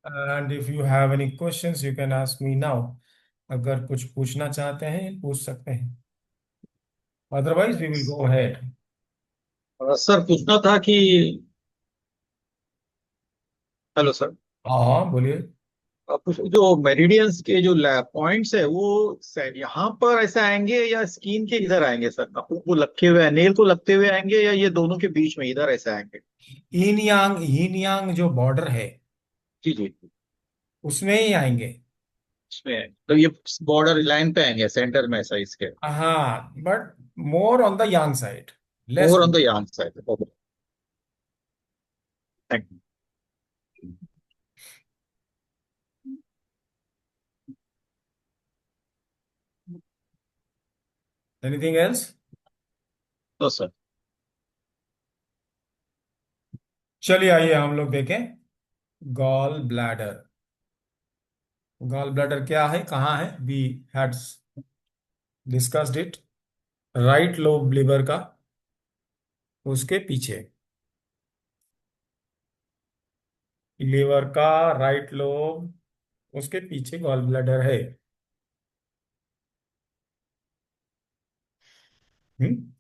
And if you have any questions you can ask me now. अगर कुछ पूछना चाहते हैं पूछ सकते हैं, otherwise we will go ahead. Sir पूछना था कि हेलो सर। हाँ हाँ बोलिए। जो मेरिडियंस के जो पॉइंट्स है वो यहाँ पर ऐसे आएंगे या स्किन के इधर आएंगे सर? वो लटके हुए नेल को लगते हुए आएंगे या ये दोनों के बीच में इधर ऐसे आएंगे? यीन यांग जो बॉर्डर है जी जी। उसमें ही आएंगे। इसमें तो ये बॉर्डर लाइन पे आएंगे सेंटर में ऐसा इसके? हाँ but more on the Yang side, less. Over on the Yang side, okay. Thank you. Anything else? तो सर। चलिए आइए हम लोग देखें गॉल ब्लैडर। गॉल ब्लैडर क्या है, कहाँ है? We had discussed it. Right lobe liver का, उसके पीछे। लिवर का राइट लोब, उसके पीछे गॉल ब्लैडर है। हम्म।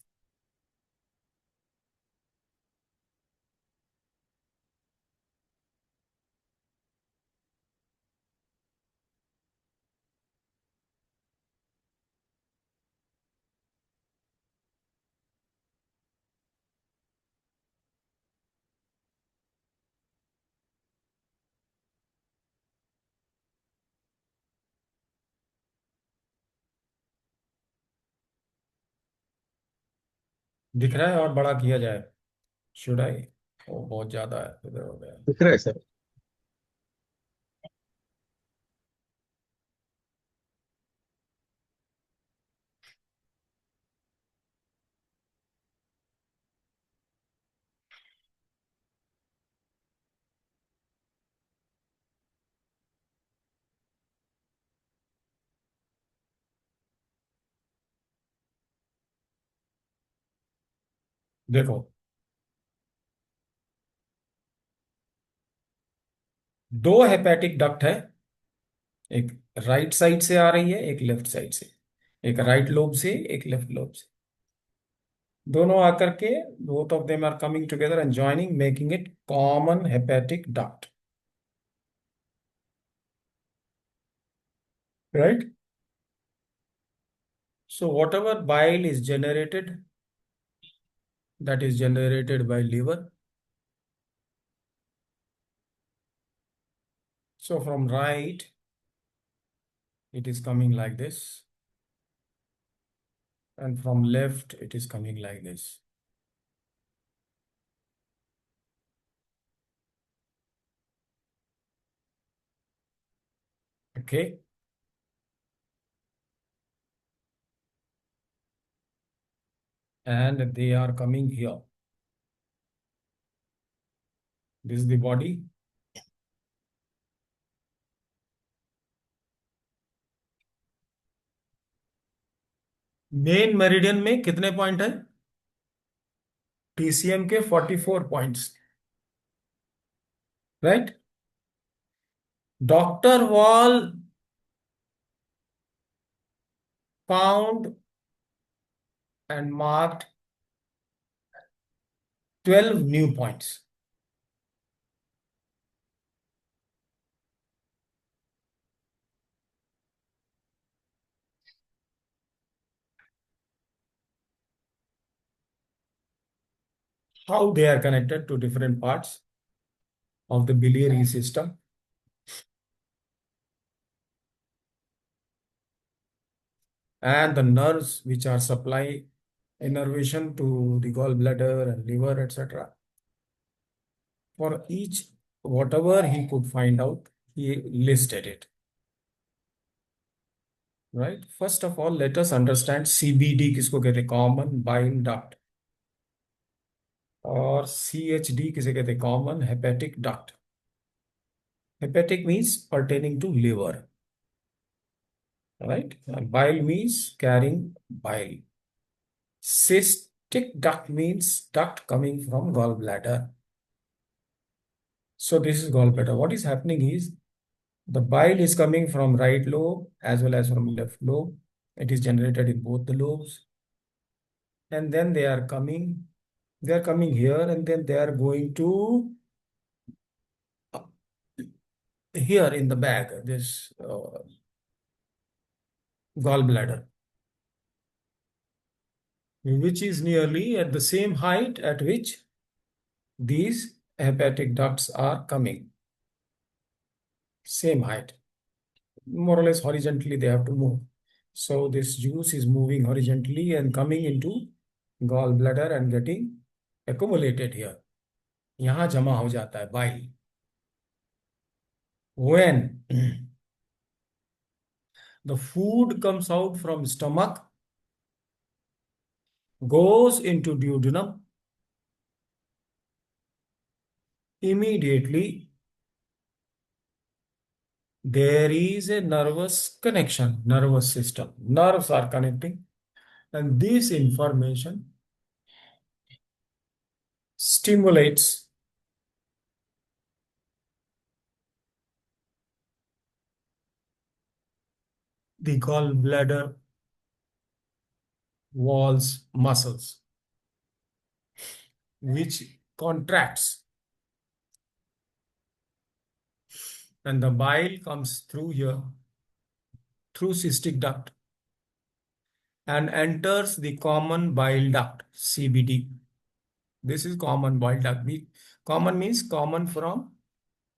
दिख रहा है और बड़ा किया जाए? Should I? ओ बहुत ज्यादा है, इधर हो गया। दिख रहा है सर। देखो, दो हेपेटिक डक्ट है। एक राइट साइड से आ रही है, एक लेफ्ट साइड से। एक राइट लोब से, एक लेफ्ट लोब से। दोनों आकर के both of them are coming together and joining making it common hepatic duct. Right? So whatever bile is generated, that is generated by liver. So from right, it is coming like this, and from left, it is coming like this. Okay, and they are coming here. This is the body. Main meridian में कितने point है? TCM के 44 points. Right? Doctor wall found and marked 12 new points. How they are connected to different parts of the biliary system, and the nerves which are supply innervation to the gallbladder and liver, etc. For each, whatever he could find out, he listed it. Right? First of all, let us understand CBD किसको कहते हैं? Common bile duct. और CHD किसे कहते हैं? Common hepatic duct. Hepatic means pertaining to liver. Right? And bile means carrying bile. Cystic duct means duct coming from gallbladder. So this is gallbladder. What is happening is the bile is coming from right lobe as well as from left lobe. It is generated in both the lobes, and then they are coming here, and then they are going to here in the bag, this gallbladder, which is nearly at the same height at which these hepatic ducts are coming. Same height, more or less horizontally they have to move. So this juice is moving horizontally and coming into gallbladder and getting accumulated here. यहाँ जमा हो जाता है bile. When the food comes out from stomach, goes into duodenum, immediately there is a nervous connection, nervous system. Nerves are connecting, and this information stimulates the gallbladder walls muscles, which contracts, and the bile comes through here, through cystic duct, and enters the common bile duct, CBD. This is common bile duct. Common means common from,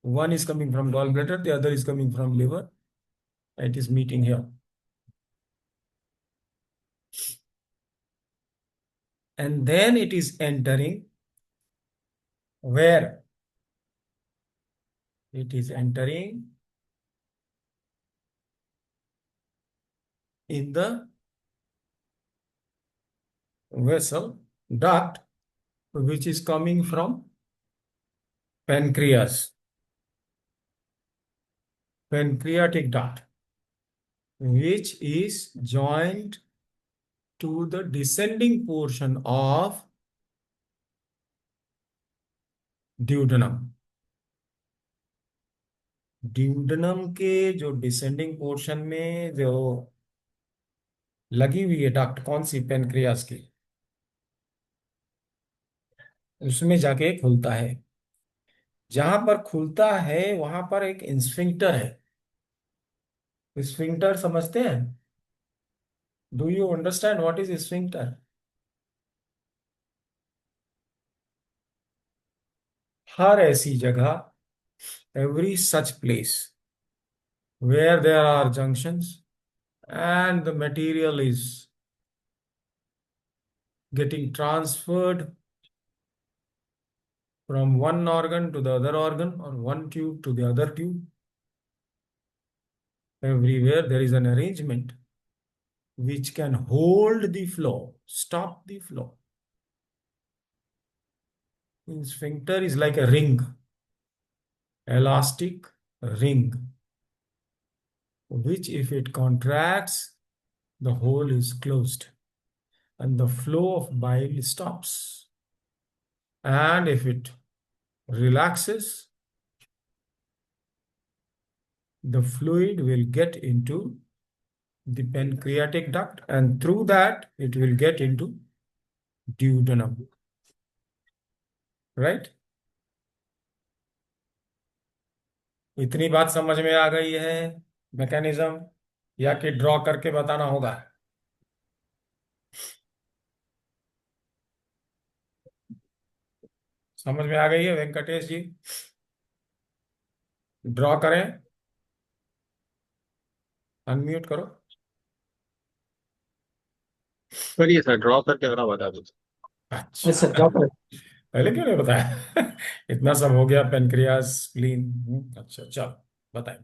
one is coming from gallbladder, the other is coming from liver. It is meeting here. And then it is entering where? It is entering in the vessel duct, which is coming from pancreas, pancreatic duct, which is joined to the descending portion of duodenum. Duodenum के जो descending portion में जो लगी हुई है duct, कौन सी? Pancreas की, उसमें जाके खुलता है। जहां पर खुलता है वहां पर एक स्फिंक्टर है। स्फिंक्टर समझते हैं? Do you understand what is sphincter? हर ऐसी जगह, every such place where there are junctions and the material is getting transferred from one organ to the other organ or one tube to the other tube, everywhere there is an arrangement which can hold the flow, stop the flow. Sphincter is like a ring, elastic ring, which if it contracts, the hole is closed and the flow of bile stops. And if it relaxes, the fluid will get into the pancreatic duct, and through that it will get into duodenum. Right? इतनी बात समझ में आ गई है mechanism, या कि draw करके बताना होगा? समझ में आ गई है वेंकटेश जी? ड्रॉ करें? अनम्यूट करो। करिए सर, ड्रॉ करके जरा बता दो। अच्छा, सर ड्रॉ कर। पहले क्यों नहीं बताया? इतना सब हो गया, पेनक्रियास, स्प्लीन। अच्छा चलो बताएं।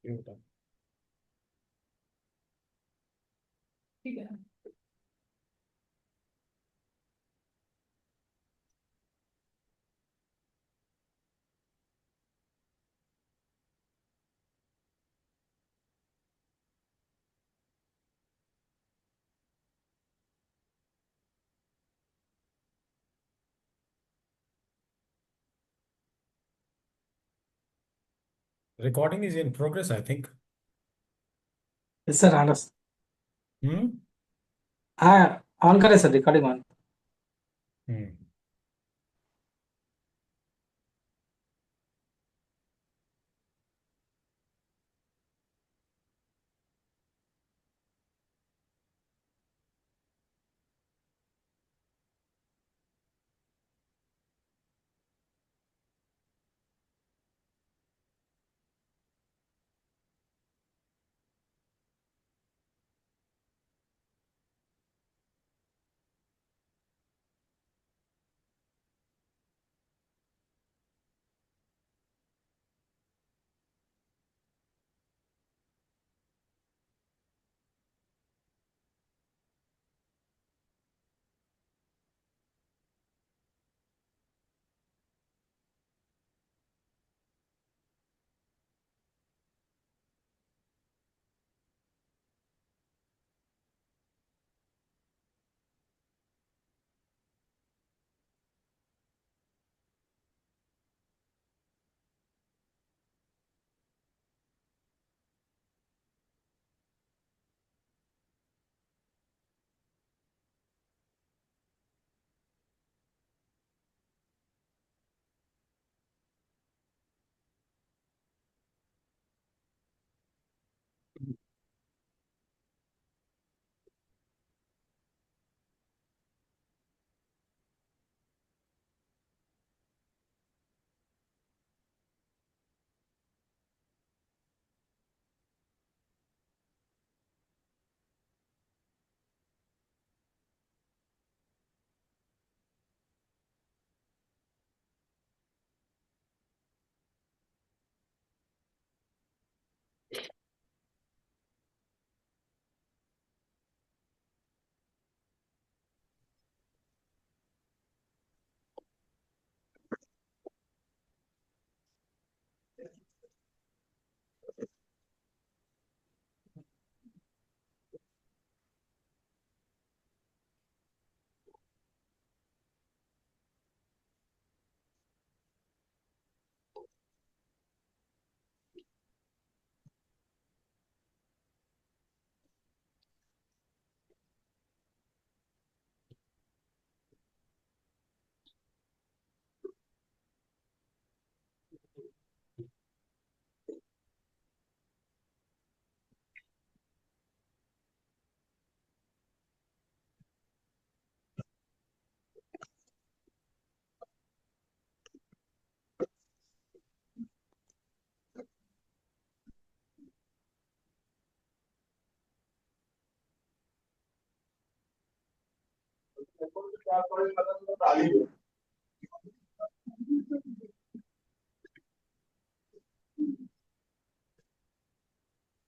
ये बता। ठीक है। Recording is in progress I think. Yes sir, हाँ सर। हम्म। हाँ, ऑन करें सर, रिकॉर्डिंग ऑन। हम्म।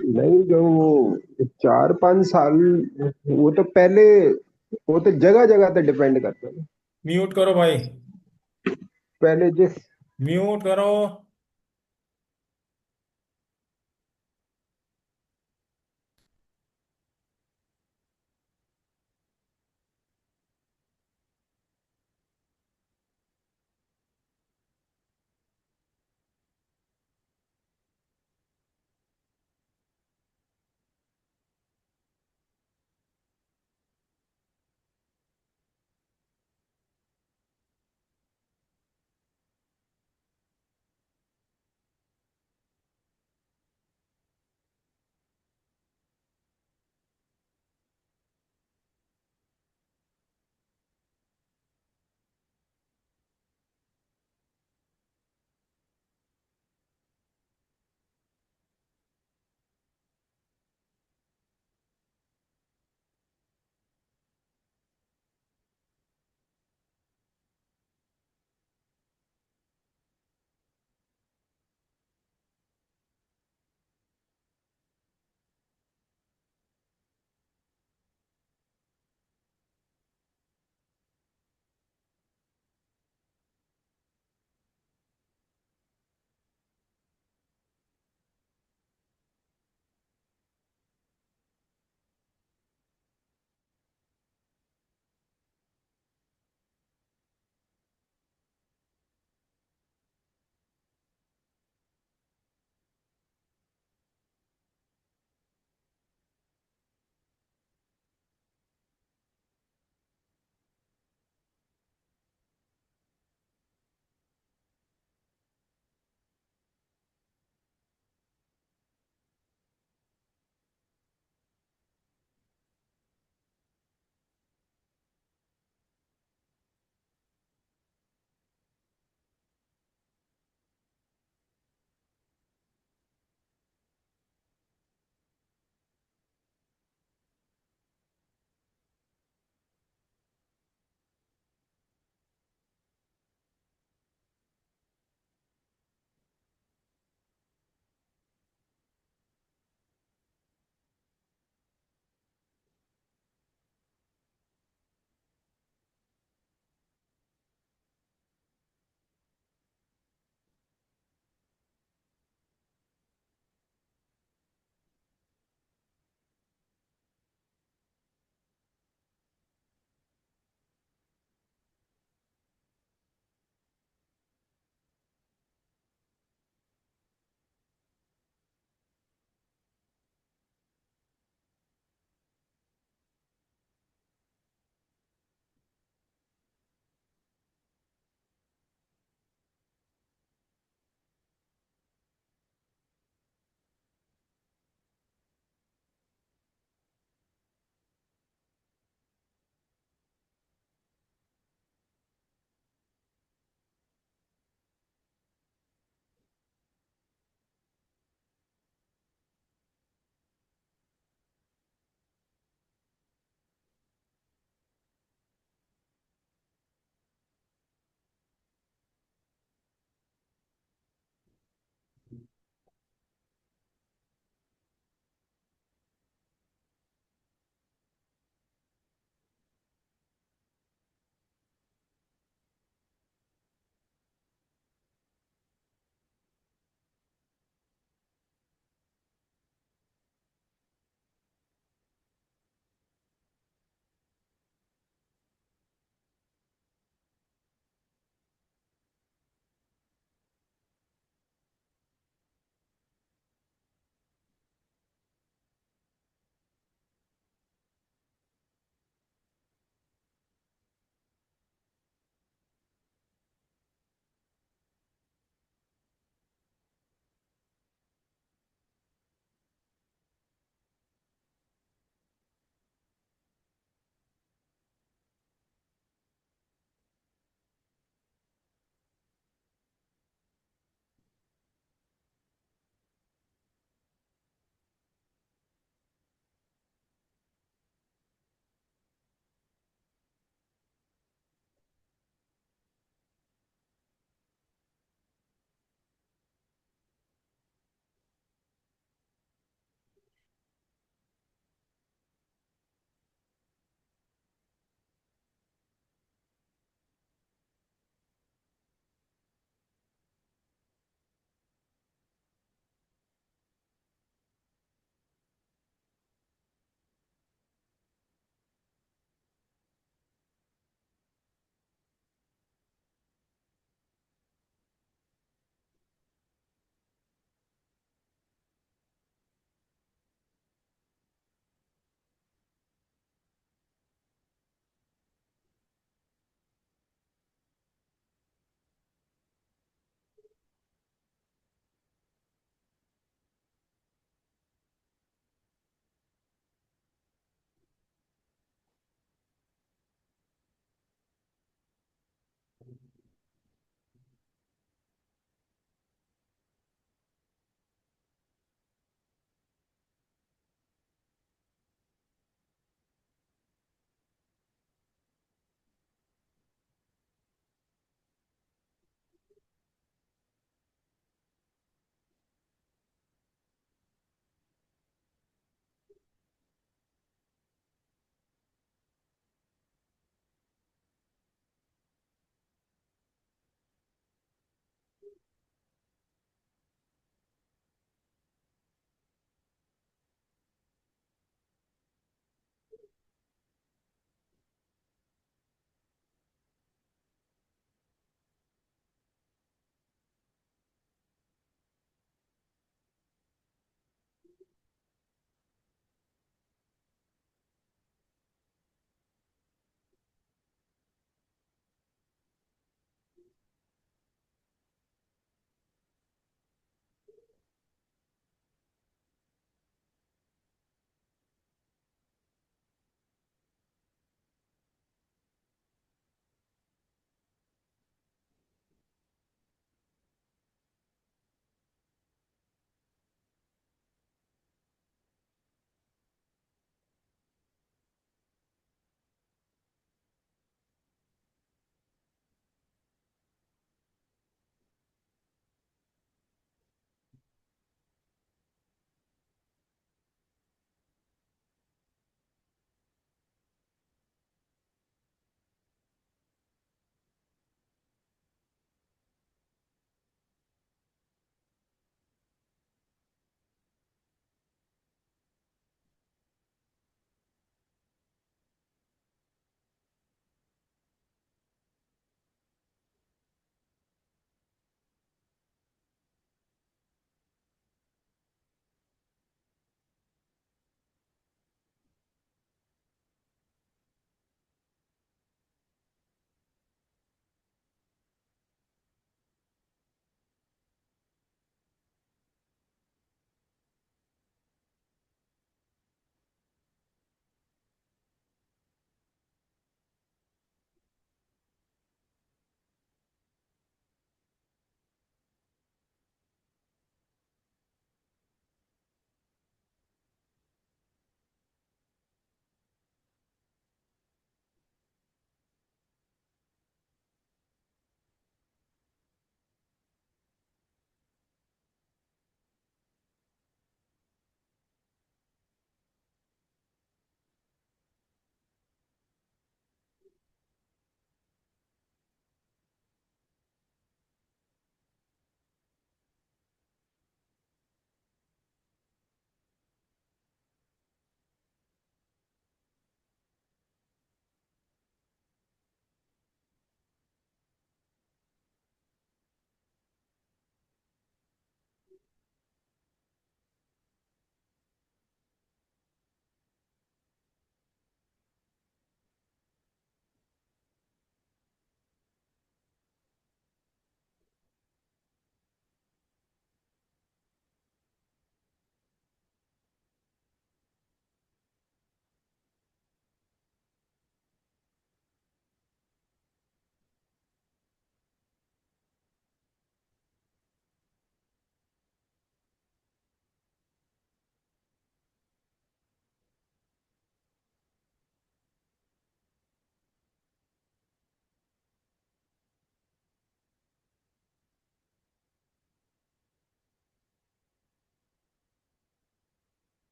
नहीं, जो वो 4-5 साल, वो तो पहले, वो तो जगह जगह पे डिपेंड करता है। म्यूट करो भाई। पहले जिस म्यूट करो।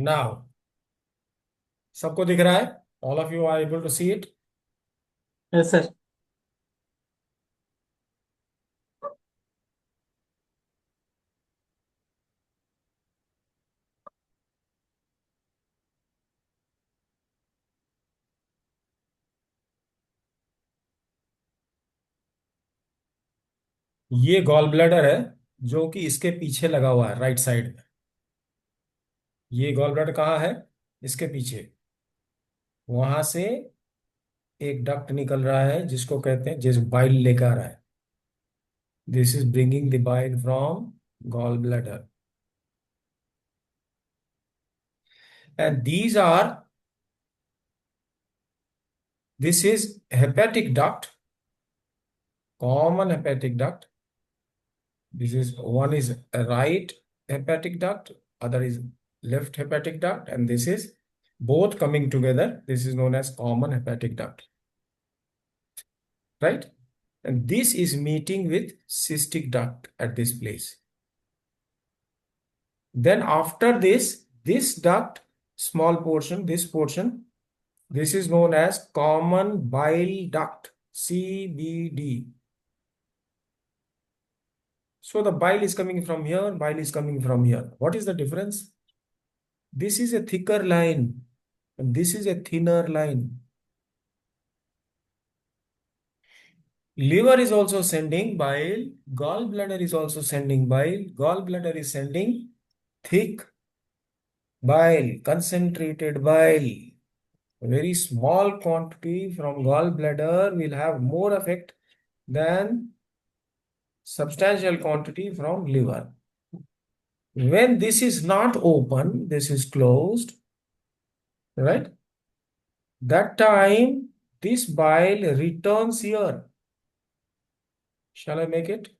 नाउ सबको दिख रहा है? All of you are able to see it? Yes sir. ये गॉल ब्लैडर है जो कि इसके पीछे लगा हुआ है राइट साइड में। ये गॉल ब्लैडर कहाँ है? इसके पीछे। वहां से एक डक्ट निकल रहा है जिसको कहते हैं, जिस बाइल लेकर आ रहा है। This is bringing the bile from gall bladder, and these are, this is hepatic duct, common hepatic duct. This is one is a right hepatic duct, other is left hepatic duct, and this is both coming together. This is known as common hepatic duct, right? And this is meeting with cystic duct at this place. Then after this duct, small portion, this portion, this is known as common bile duct, CBD. So the bile is coming from here, bile is coming from here. What is the difference? This is a thicker line, and this is a thinner line. Liver is also sending bile, gallbladder is also sending bile. Gallbladder is sending thick bile, concentrated bile. A very small quantity from gallbladder will have more effect than substantial quantity from liver. When this is not open, this is closed, right? That time, this bile returns here. Shall I make it?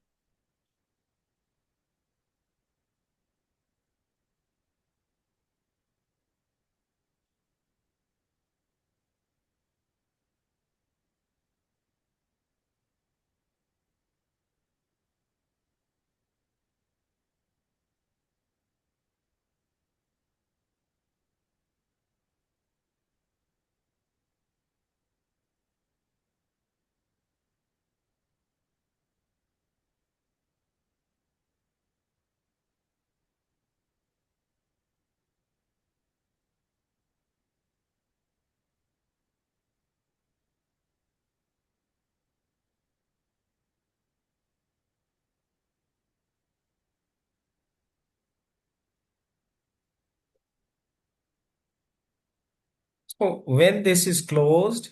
So when this is closed,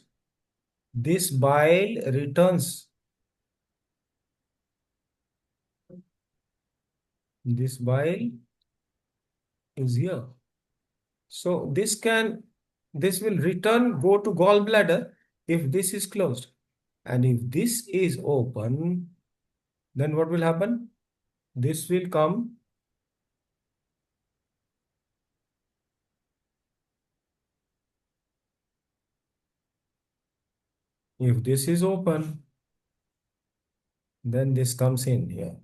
this bile returns. This bile is here. So this will return, go to gallbladder if this is closed. And if this is open, then what will happen? This will come. If this is open, then this comes in here.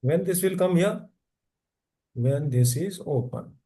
When this will come here? When this is open.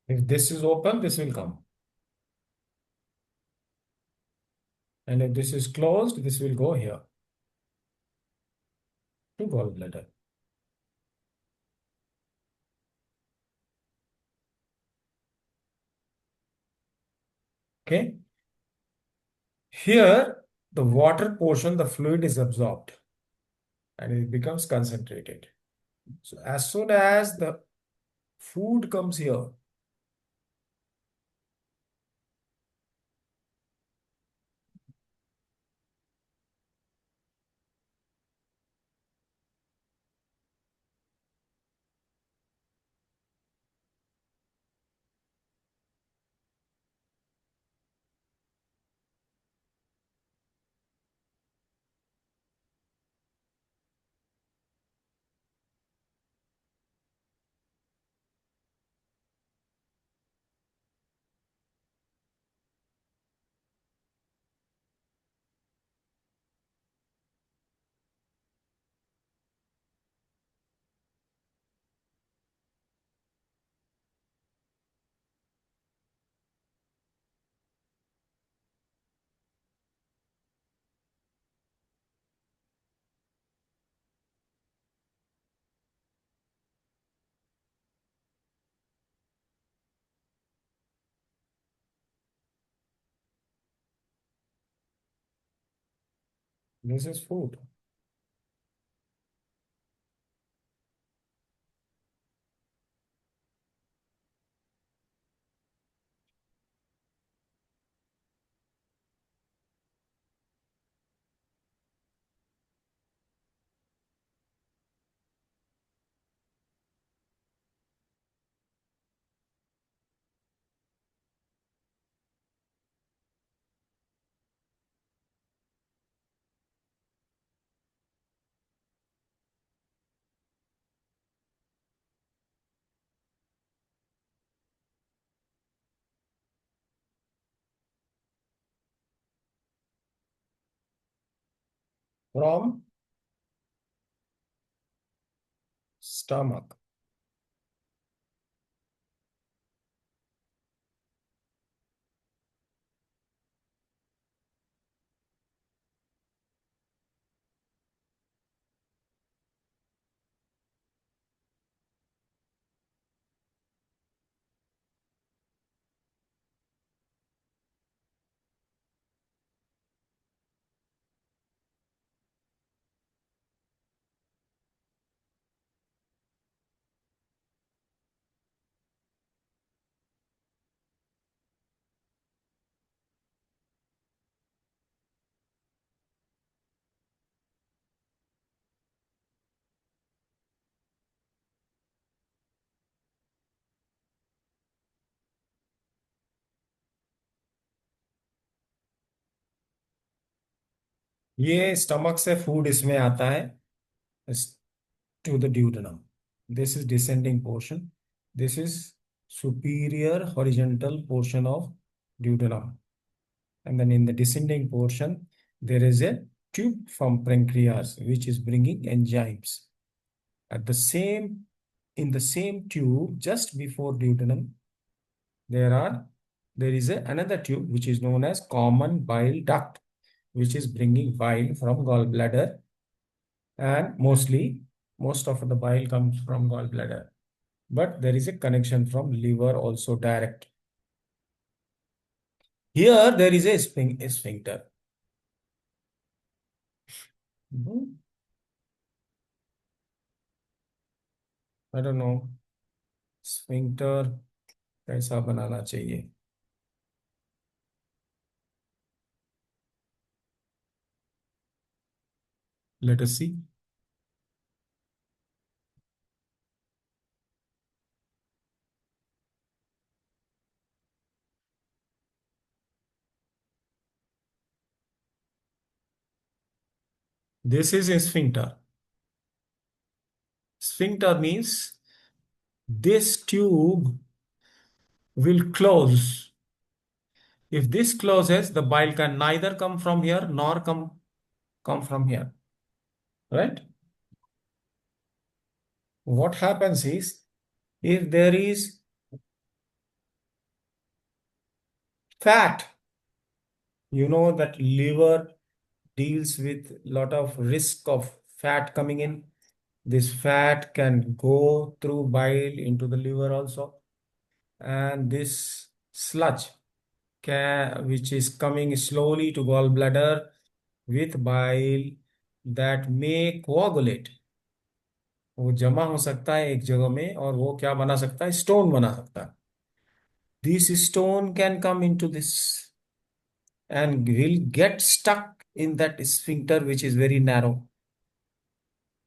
If this is open, this will come. And if this is closed, this will go here to gallbladder. Okay. Here, the water portion, the fluid is absorbed and it becomes concentrated. So as soon as the food comes here, this is food. From stomach. ये stomach से food इसमें आता है to the duodenum. This is descending portion. This is superior horizontal portion of duodenum. And then in the descending portion, there is a tube from pancreas, which is bringing enzymes. At the same, in the same tube, just before duodenum, there is another tube, which is known as common bile duct, which is bringing bile from gallbladder, and most of the bile comes from gallbladder, but there is a connection from liver also direct. Here there is a sphincter. I don't know sphincter कैसा बनाना चाहिए. Let us see. This is a sphincter. Sphincter means this tube will close. If this closes, the bile can neither come from here nor come from here. Right? What happens is, if there is Fat. You know that liver deals with lot of risk of fat coming in. This fat can go through bile into the liver also, and this sludge which is coming slowly to gallbladder with bile that may coagulate. वो जमा हो सकता है एक जगह में और वो क्या बना सकता है, स्टोन बना सकता है. This stone can come into this and will get stuck in that sphincter which is very narrow.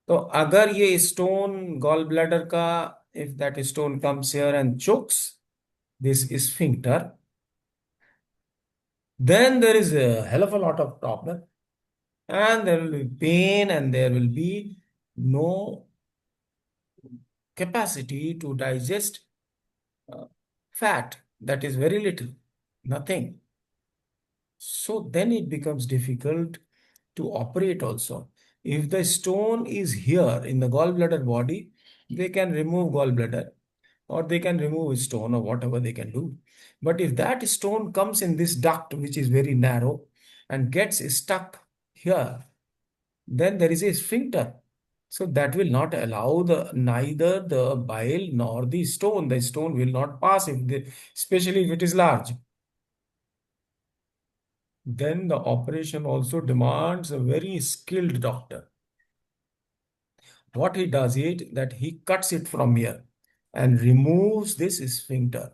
तो अगर ये स्टोन गॉल ब्लैडर का, if that stone comes here and chokes this sphincter, then there is a hell of a lot of problem, and there will be pain, and there will be no capacity to digest fat. That is very little, nothing. So then it becomes difficult to operate also. If the stone is here in the gallbladder body, they can remove gallbladder or they can remove a stone or whatever they can do. But if that stone comes in this duct, which is very narrow, and gets stuck here, then there is a sphincter. So that will not allow neither the bile nor the stone. The stone will not pass especially if it is large. Then the operation also demands a very skilled doctor. What he does is that he cuts it from here and removes this sphincter,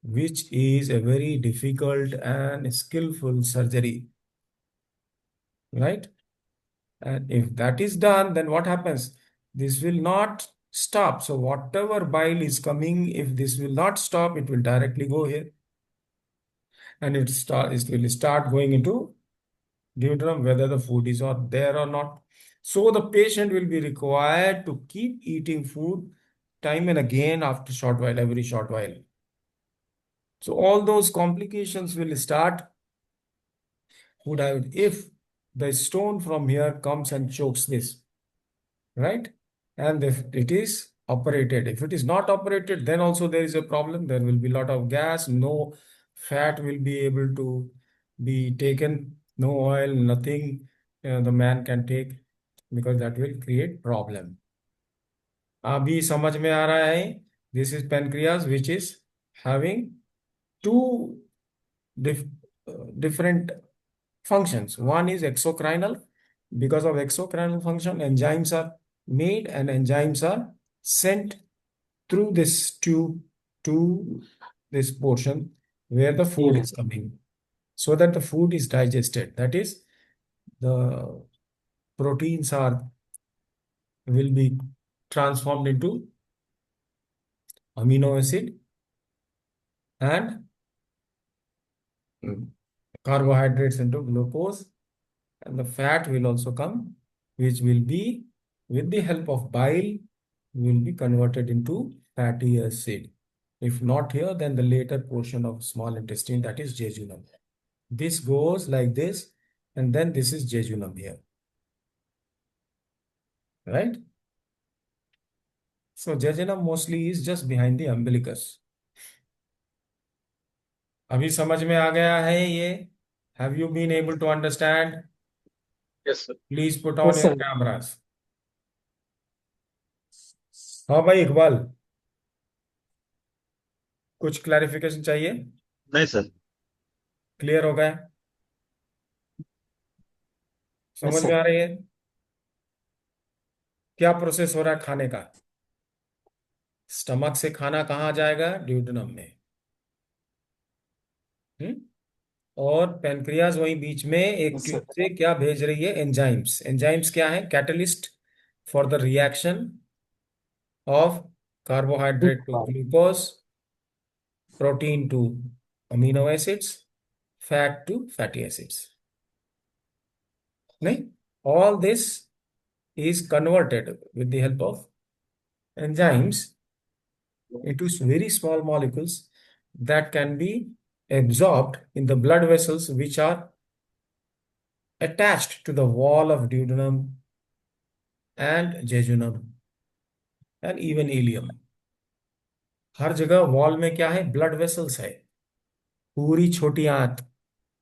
which is a very difficult and skillful surgery, right? And if that is done, then what happens? This will not stop. So whatever bile is coming, if this will not stop, it will directly go here. And it will start going into duodenum, whether the food is not there or not. So the patient will be required to keep eating food time and again after short while, every short while. So all those complications will start if the stone from here comes and chokes this, right? And if it is operated, if it is not operated, then also there is a problem. There will be a lot of gas, no fat will be able to be taken, no oil, nothing the man can take, because that will create problem. अभी समझ में आ रहा है? This is pancreas, which is having two different functions. One is exocrinal. Because of exocrinal function, enzymes are made and enzymes are sent through this tube to this portion where the food is coming, so that the food is digested. That is, the proteins will be transformed into amino acid and carbohydrates into glucose, and the fat will also come, which will be, with the help of bile, will be converted into fatty acid. If not here, then the later portion of small intestine, that is jejunum. This goes like this, and then this is jejunum here, right? So jejunum mostly is just behind the umbilicus. अभी समझ में आ गया है ये? Have you been able to understand? Yes, sir. Please put on Yes, your sir. cameras. हाँ भाई इकबाल, कुछ clarification चाहिए? नहीं सर. क्लियर हो गया? Yes, समझ में sir. आ रही है? क्या प्रोसेस हो रहा है खाने का? स्टमक से खाना कहाँ जाएगा? ड्यूडेनम में. हम्म और पेनक्रियाज वही बीच में एक Yes, ट्यूब sir. से क्या भेज रही है? एंजाइम्स. एंजाइम्स क्या है? Catalyst for the reaction of carbohydrate to glucose, protein to amino acids, fat to fatty acids. नहीं, all this is converted with the help of enzymes into very small molecules that can be absorbed in the blood vessels which are attached to the wall of duodenum and jejunum and even ileum. हर जगह wall में क्या है? Blood vessels है. पूरी छोटी आंत,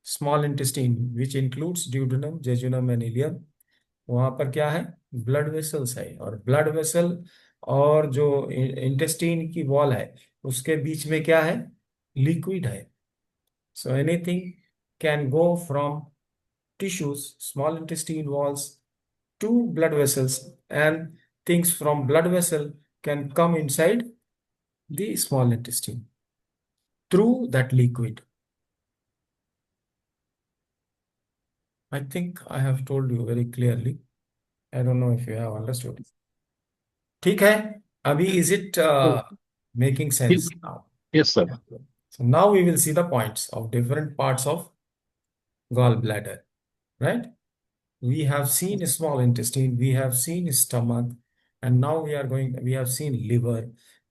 small intestine which includes duodenum, jejunum and ileum, वहां पर क्या है? ब्लड वेसल्स है। और ब्लड वेसल और जो इंटेस्टाइन की वॉल है उसके बीच में क्या है? लिक्विड है। So anything can go from tissues, small intestine walls to blood vessels, and things from blood vessel can come inside the small intestine through that liquid. I think I have told you very clearly. I don't know if you have understood. ठीक है? अभी is it making sense now? Yes sir. So now we will see the points of different parts of gallbladder, right? We have seen small intestine, we have seen stomach, and now we have seen liver.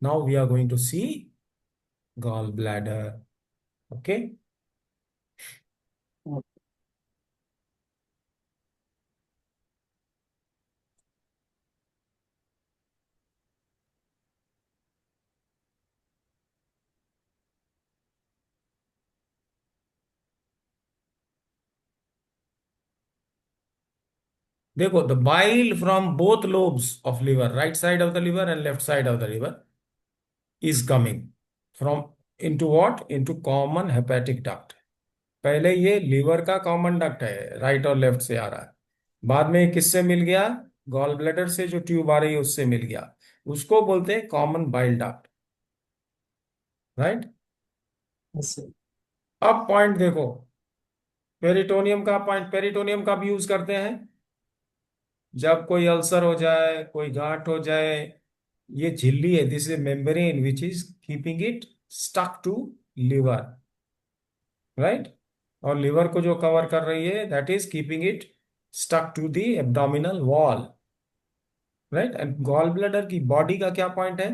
Now we are going to see gallbladder. Okay? देखो, the bile from both lobes of liver, right side of the liver and left side of the liver, is coming from into what? Into common hepatic duct. पहले ये liver का common duct है, right और left से आ रहा है। बाद में किससे मिल गया? गॉल ब्लैडर से जो ट्यूब आ रही है उससे मिल गया। उसको बोलते हैं common bile duct, right? Yes sir. अब पॉइंट देखो, पेरिटोनियम का पॉइंट, पेरिटोनियम का भी यूज करते हैं जब कोई अल्सर हो जाए, कोई गांठ हो जाए। ये झिल्ली है, this is membrane which is keeping it stuck to liver, right? और लिवर को जो कवर कर रही है that is keeping it stuck to the abdominal wall, right? And gall bladder की बॉडी का क्या पॉइंट है?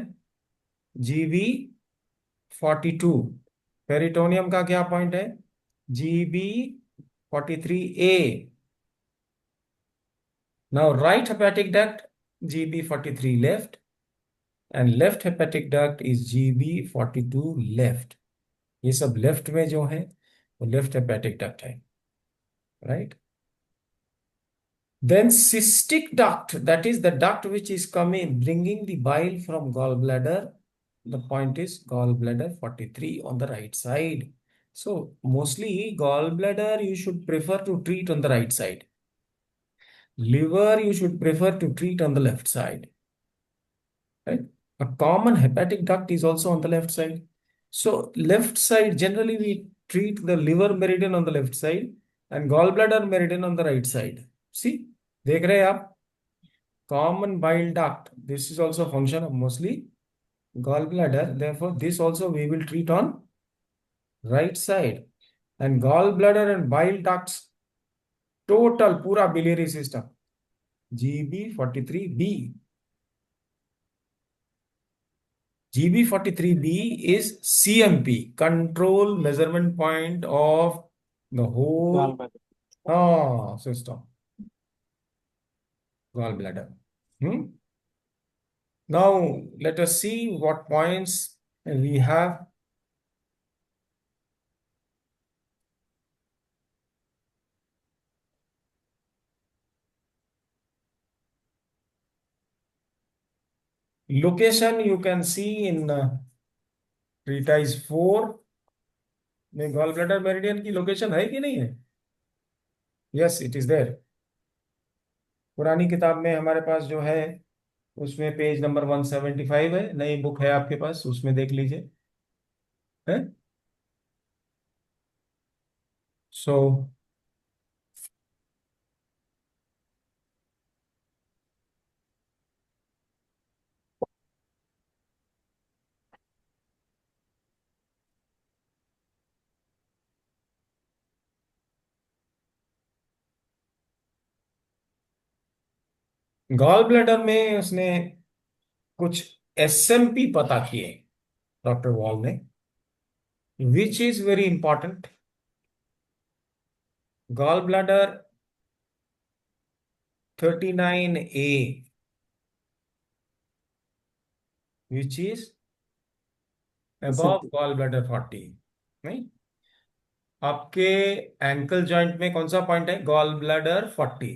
GB42। पेरिटोनियम का क्या पॉइंट है? GB43A। Now right hepatic duct GB43 left and left hepatic duct is GB42 left. ये सब left में जो है वो लेफ्ट हेपेटिक डक्ट है, right? Then cystic duct, that is the duct which is coming bringing the bile from gallbladder. The point is gallbladder 43 on the right side. So mostly gallbladder you should prefer to treat on the right side. Liver you should prefer to treat on the left side, right? A common hepatic duct is also on the left side. So left side, generally we treat the liver meridian on the left side and gallbladder meridian on the right side. See, देख रहे हैं आप? Common bile duct. This is also a function of mostly gallbladder. Therefore, this also we will treat on right side. And gallbladder and bile ducts, total पूरा biliary system, GB43B. GB43B is CMP, control measurement point of the whole system, gallbladder. Now, let us see what points we have. Location you can see in treatise 4 में gall bladder meridian की location है कि नहीं है? Yes, it is there. पुरानी किताब में हमारे पास जो है उसमें पेज नंबर 175 है, नई बुक है आपके पास उसमें देख लीजिए, है? सो गॉल ब्लैडर में उसने कुछ एसएमपी पता किए, डॉक्टर वॉल ने, which is very important. Gall bladder 39A, which is above gallbladder 40, right? आपके एंकल जॉइंट में कौन सा पॉइंट है? Gall bladder 40।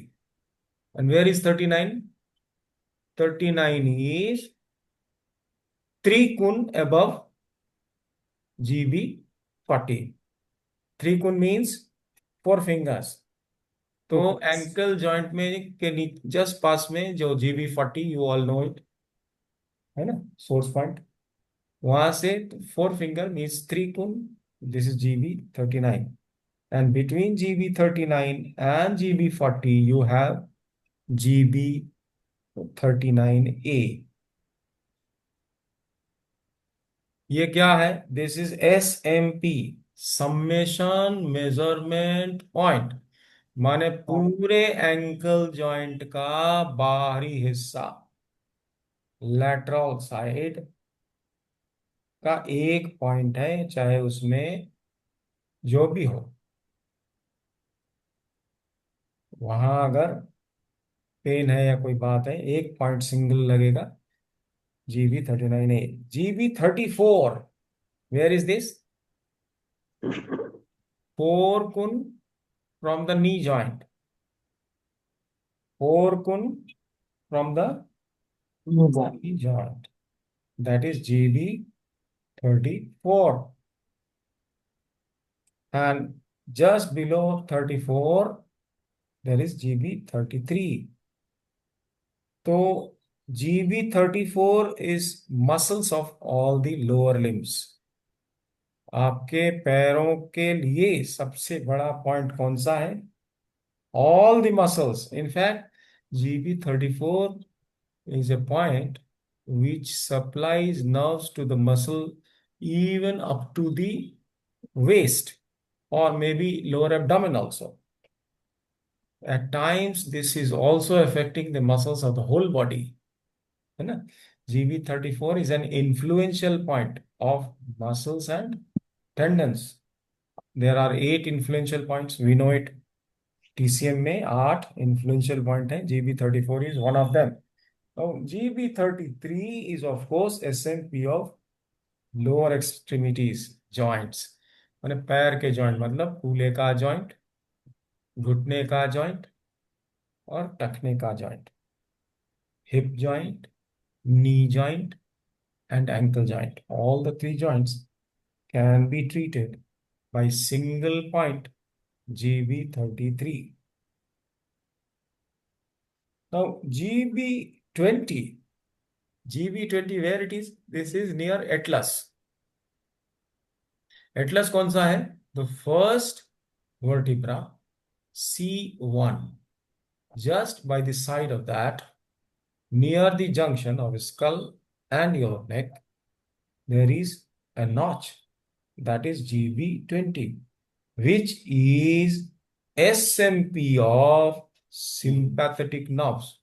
And where is 39? 39 इज 3 above GB 40। 3 means 4 fingers. तो Focus. एंकल जॉइंट में के जस्ट पास में जो GB 40, you all know it, है ना, सोर्स पॉइंट, वहां से 4 finger means 3 this is GB 39। And between GB 39 and GB 40 you have GB 39A। ये क्या है? This is SMP, summation measurement point, माने पूरे एंकल जॉइंट का बाहरी हिस्सा, लैटरल साइड का एक पॉइंट है, चाहे उसमें जो भी हो। वहां अगर पेन है या कोई बात है, एक पॉइंट सिंगल लगेगा, GB 39A। GB 34, where is this? 4 from the knee joint, 4 from the Move. Knee joint, that is GB 34। And just below 34 there is GB 33। तो GB 34 is muscles of all the lower limbs। आपके पैरों के लिए सबसे बड़ा point कौन सा है? All the muscles. In fact, GB 34 is a point which supplies nerves to the muscle even up to the waist, or maybe lower abdomen also. At times, this is also affecting the muscles of the whole body, है ना? GB 34 is an influential point of muscles and tendons. There are 8 influential points. We know it. TCM में 8 influential point है. GB 34 is one of them. Now, GB 33 is of course SMP of lower extremities joints. मैंने पैर के joint, मतलब कूल्हे का joint, घुटने का जॉइंट और टखने का joint, hip joint, knee joint, and ankle joint. All the 3 joints can be treated by single point, GB 33. Now GB 20, where it is? This is near atlas. Atlas कौन सा है? The first vertebra, C1. Just by the side of that, near the junction of skull and your neck, there is a notch, that is GB 20, which is SMP of sympathetic nerves.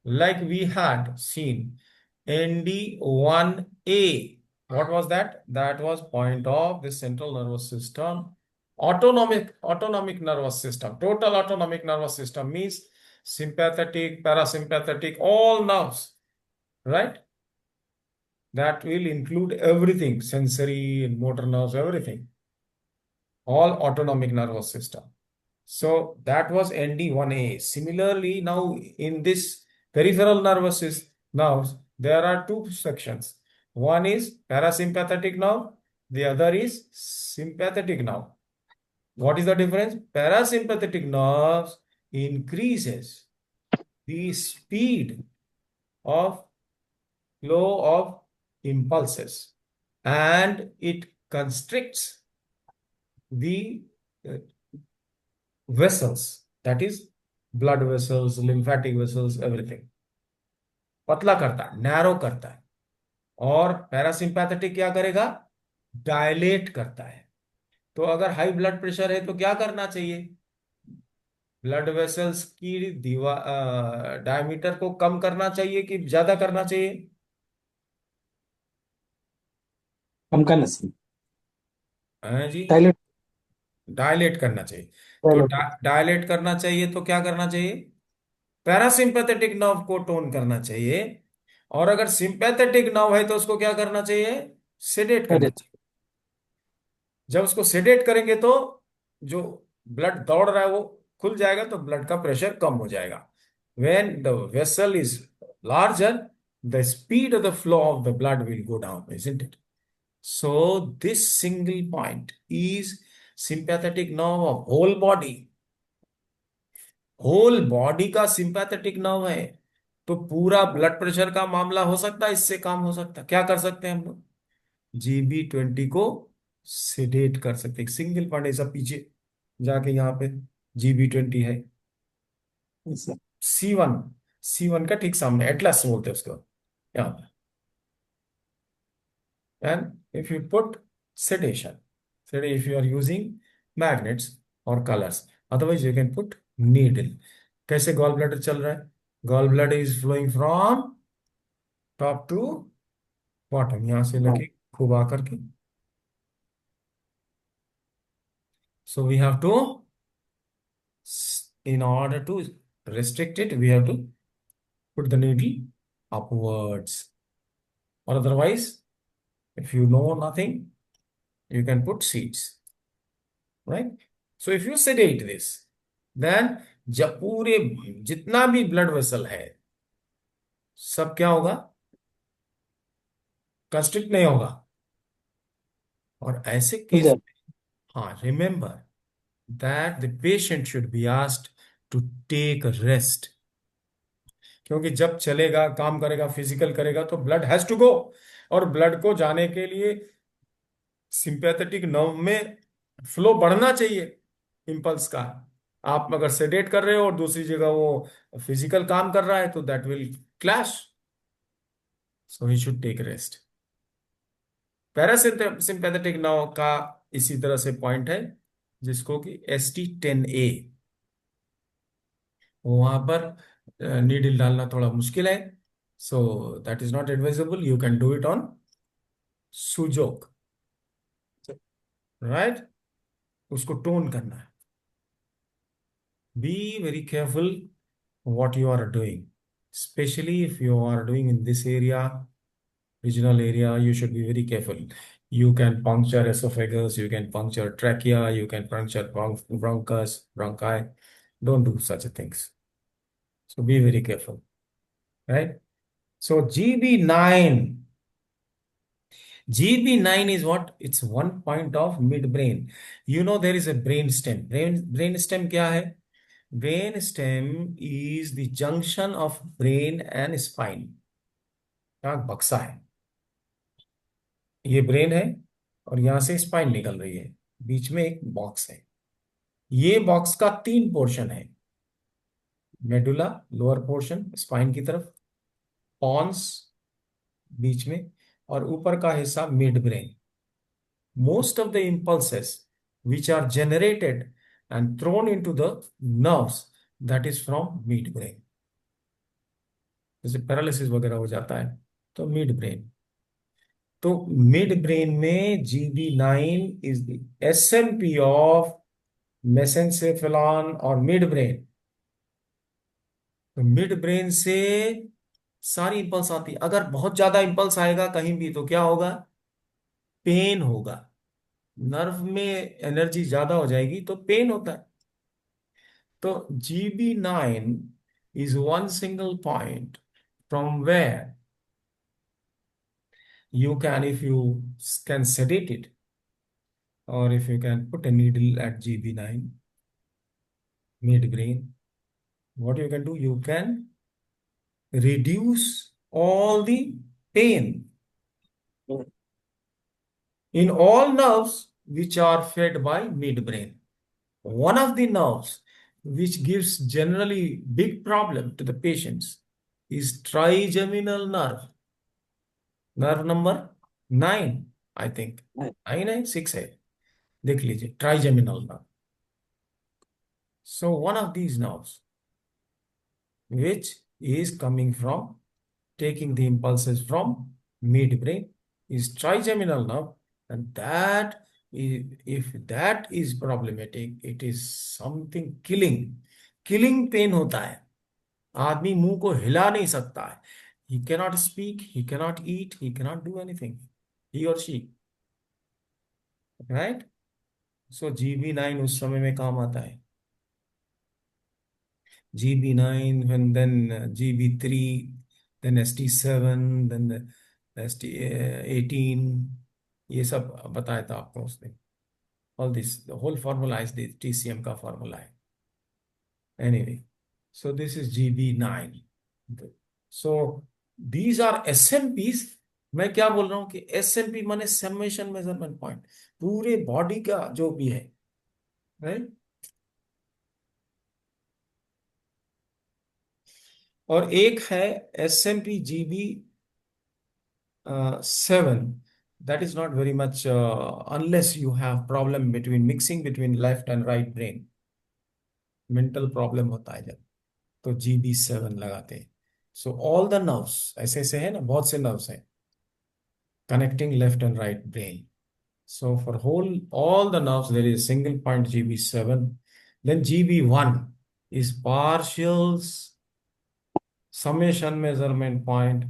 Like we had seen ND1A. What was that? That was point of the central nervous system. Autonomic nervous system. Total autonomic nervous system means sympathetic, parasympathetic, all nerves, right? That will include everything, sensory and motor nerves, everything. All autonomic nervous system. So that was ND1A. Similarly, now in this peripheral nerves, there are 2 sections. One is parasympathetic nerve, the other is sympathetic nerve. What is the difference? Parasympathetic nerves increases the speed of flow of impulses, and it constricts the vessels, that is blood vessels, lymphatic vessels, everything, पतला करता है, narrow करता है। और parasympathetic क्या करेगा? Dilate करता है। तो अगर हाई ब्लड प्रेशर है तो क्या करना चाहिए? ब्लड वेसल्स की दीवार डायमीटर को कम करना चाहिए कि ज्यादा करना चाहिए? कम करना चाहिए। हाँ जी, डायलेट। डायलेट करना चाहिए। तो डायलेट। डायलेट करना चाहिए तो क्या करना चाहिए? पैरासिम्पैथेटिक नर्व को टोन करना चाहिए। और अगर सिंपैथेटिक नर्व है तो उसको क्या करना चाहिए? सेडेट करना डायलेट। चाहिए। जब उसको सेडेट करेंगे तो जो ब्लड दौड़ रहा है वो खुल जाएगा, तो ब्लड का प्रेशर कम हो जाएगा। When the vessel is larger, the speed of the flow of the blood will go down, isn't it? So this single point is sympathetic nerve of whole body. Whole body का sympathetic nerve है, तो पूरा blood pressure का मामला हो सकता है, इससे काम हो सकता है। क्या कर सकते हैं हम लोग? GB20 को सेडेट कर सकते हैं। सिंगल पॉइंट ऐसा पीछे जाके यहाँ पे GB20 है, ऐसा। C1, C1 का ठीक सामने एटलस बोलते हैं उसको यहाँ पे। And if you put sedation, say if you are using magnets or colors, otherwise you can put needle. कैसे गॉल ब्लैडर चल रहा है? Gall bladder is flowing from top to bottom, यहां से हाँ। लेके खूब आकर के। So we have to, in order to restrict it, we have to put the needle upwards. Or otherwise, if you know nothing, you can put seeds. Right? So if you sedate this, then जब पूरे जितना भी blood vessel है सब क्या होगा? Constrict नहीं होगा। और ऐसे खुल केस, जाए। हाँ, remember that the patient should be asked to take rest, क्योंकि जब चलेगा, काम करेगा, फिजिकल करेगा, तो ब्लड हैज टू गो। और ब्लड को जाने के लिए सिंपैथेटिक नर्व में फ्लो बढ़ना चाहिए इंपल्स का। आप अगर सेडेट कर रहे हो और दूसरी जगह वो फिजिकल काम कर रहा है, तो that will clash. So he should take rest. Parasympathetic nerve का इसी तरह से पॉइंट है, जिसको कि ST10A, वहां पर नीडल डालना थोड़ा मुश्किल है, so that is not advisable. You can do it on Sujok, right? उसको टोन करना है। Be very careful what you are doing, especially if you are doing in this area, regional area. You should be very careful. You can puncture esophagus, you can puncture trachea, you can puncture bronchus, bronchi. Don't do such things. So be very careful, right? So GB9 is what? It's one point of midbrain. You know there is a brain stem. Brain stem क्या है? Brain stem is the junction of brain and spine. यहाँ बक्सा है, ये brain है, और यहां से स्पाइन निकल रही है, बीच में एक बॉक्स है। ये बॉक्स का तीन पोर्शन है: मेडुला लोअर पोर्शन स्पाइन की तरफ, पॉन्स बीच में, और ऊपर का हिस्सा mid brain. Most of the impulses which are generated and thrown into the nerves, that is from mid brain. जैसे पैरालिसिस वगैरह हो जाता है तो मिड ब्रेन। तो मिड ब्रेन में GB9 is the SMP of mesencephalon और मिड ब्रेन। तो मिड ब्रेन से सारी इंपल्स आती है। अगर बहुत ज्यादा इंपल्स आएगा कहीं भी तो क्या होगा? पेन होगा। नर्व में एनर्जी ज्यादा हो जाएगी तो पेन होता है। तो GB9 is one single point from where you can, if you can sedate it, or if you can put a needle at GB9 mid brain, what you can do, you can reduce all the pain in all nerves which are fed by mid brain. One of the nerves which gives generally big problem to the patients is trigeminal nerve, nerve number 9, I think 9 है 6 है, देख लीजिए, trigeminal nerve. So one of these nerves which is coming from taking the impulses from midbrain is trigeminal nerve, and if that is problematic, it is something killing pain होता है। आदमी मुंह को हिला नहीं सकता है। He cannot speak, he cannot eat, he cannot do anything, he or she, right? So GB9 उस समय में काम आता है। GB9, and then GB3, then ST7, then ST18, ये सब बताया था आपको उसने। All this the whole formula is this, TCM का फॉर्मूला है। Anyway, so this is GB9। So these are SMPs। मैं क्या बोल रहा हूँ कि SMP माने समेशन मेजरमेंट पॉइंट, पूरे बॉडी का जो भी है, राइट। और एक है SMP GB7। that is not very much unless you have problem between mixing between left and right brain, mental problem होता है जब, तो GB7 लगाते हैं। सो ऑल द नर्व्स ऐसे ऐसे है ना, बहुत से नर्व्स हैं connecting left and right brain. So for whole all the nerves there is a single point GB7। then GB1 is partial summation measurement point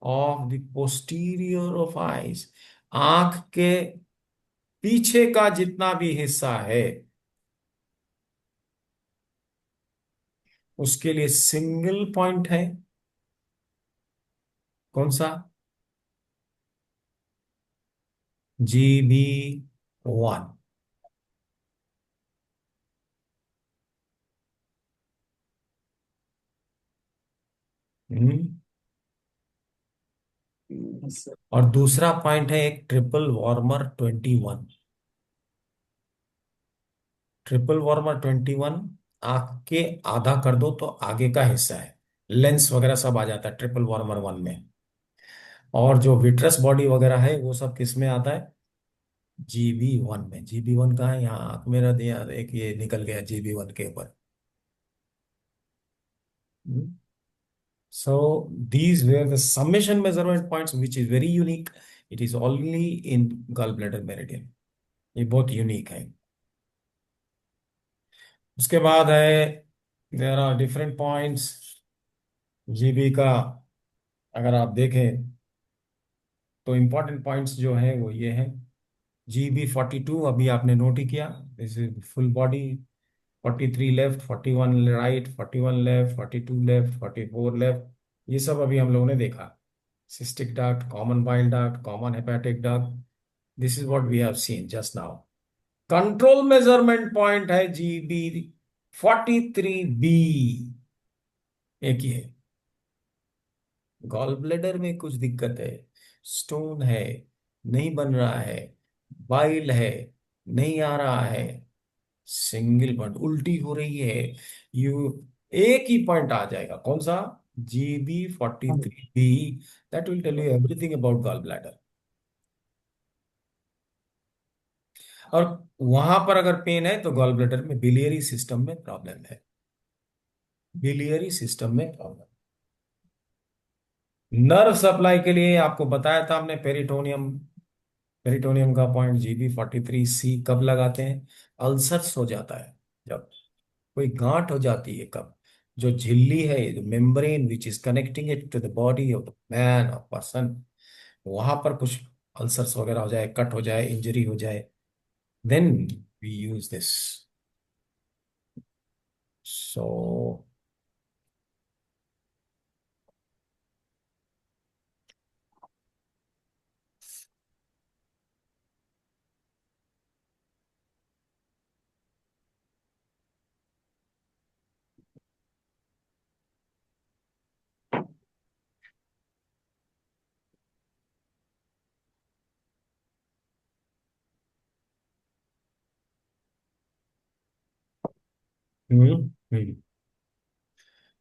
of the posterior of eyes। आंख के पीछे का जितना भी हिस्सा है उसके लिए सिंगल पॉइंट है। कौन सा? GB1। सर। और दूसरा पॉइंट है एक ट्रिपल वार्मर 21। ट्रिपल वार्मर 21 आंख के आधा कर दो तो आगे का हिस्सा है, लेंस वगैरह सब आ जाता है ट्रिपल वार्मर 1 में। और जो विट्रस बॉडी वगैरह है वो सब किस में आता है? GB1 में। GB1 कहाँ है? यहाँ आंख में रह दिया, एक ये निकल गया GB1 के ऊपर। So these were the summation measurement points, which is very unique. It is only in gallbladder meridian। ये बहुत यूनिक है। उसके बाद है there are different points GB का। अगर आप देखें तो इंपॉर्टेंट पॉइंट्स जो है वो ये है। GB42 अभी आपने नोट ही किया, this is full body. 43 left, 41 right, 41 left, 42 left, 44 left, ये सब अभी हम लोगों ने देखा। Cystic duct, common bile duct, common hepatic duct, this is what we have seen just now. Control measurement point है GB43B। एक ही है। गॉल ब्लेडर में कुछ दिक्कत है, स्टोन है, नहीं बन रहा है, बाइल है, नहीं आ रहा है, सिंगल पॉइंट, उल्टी हो रही है, यू एक ही पॉइंट आ जाएगा। कौन सा? GB43B। That will tell you everything about gall bladder. और वहां पर अगर पेन है तो गॉल ब्लैडर में बिलियरी सिस्टम में प्रॉब्लम है, बिलियरी सिस्टम में प्रॉब्लम। नर्व सप्लाई के लिए आपको बताया था हमने पेरिटोनियम। पेरिटोनियम का पॉइंट GB43C कब लगाते हैं? अल्सर्स हो जाता है जब, कोई गांठ हो जाती है कब, जो झिल्ली है, जो membrane which is connecting it to the body of the man और पर्सन, वहां पर कुछ अल्सर्स वगैरह हो जाए, कट हो जाए, इंजरी हो जाए, then we use this. So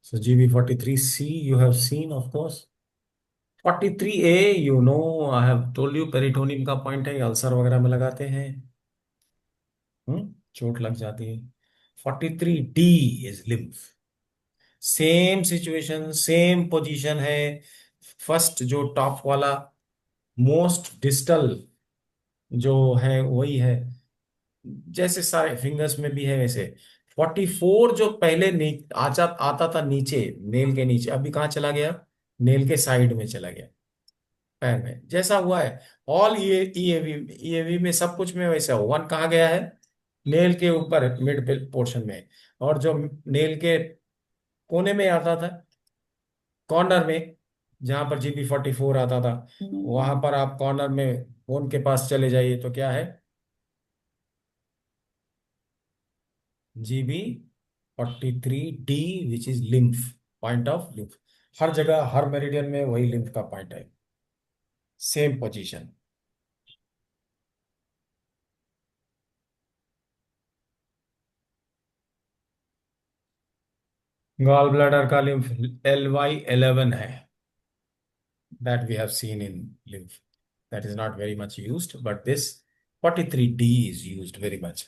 so GB43C you have seen of course। 43A you know I have told you peritoneum का पॉइंट है, अल्सर वगैरह में लगाते हैं, चोट लग जाती है। 43D is lymph. Same situation, same position है। फर्स्ट जो टॉप वाला मोस्ट डिस्टल जो है वही है, जैसे सारे फिंगर्स में भी है वैसे। 44 जो पहले आता था नीचे, नेल के नीचे, अभी कहाँ चला गया? नेल के साइड में चला गया, पैर में, जैसा हुआ है। ऑल ईएवी में सब कुछ में वैसा 1 कहाँ गया है? नेल के ऊपर मिड पोर्शन में, और जो नेल के कोने में आता था, कॉर्नर में, जहां पर GB44 आता था, वहां पर आप कॉर्नर में बोन के पास चले जाइए तो क्या है? GB43D, which is lymph, point of lymph. हर जगह हर मेरिडियन में वही लिम्फ का पॉइंट है, सेम पोजीशन। गॉल ब्लैडर का लिम्फ LY11 है, that we have seen in lymph. That is not very much used, but this 43D is used very much.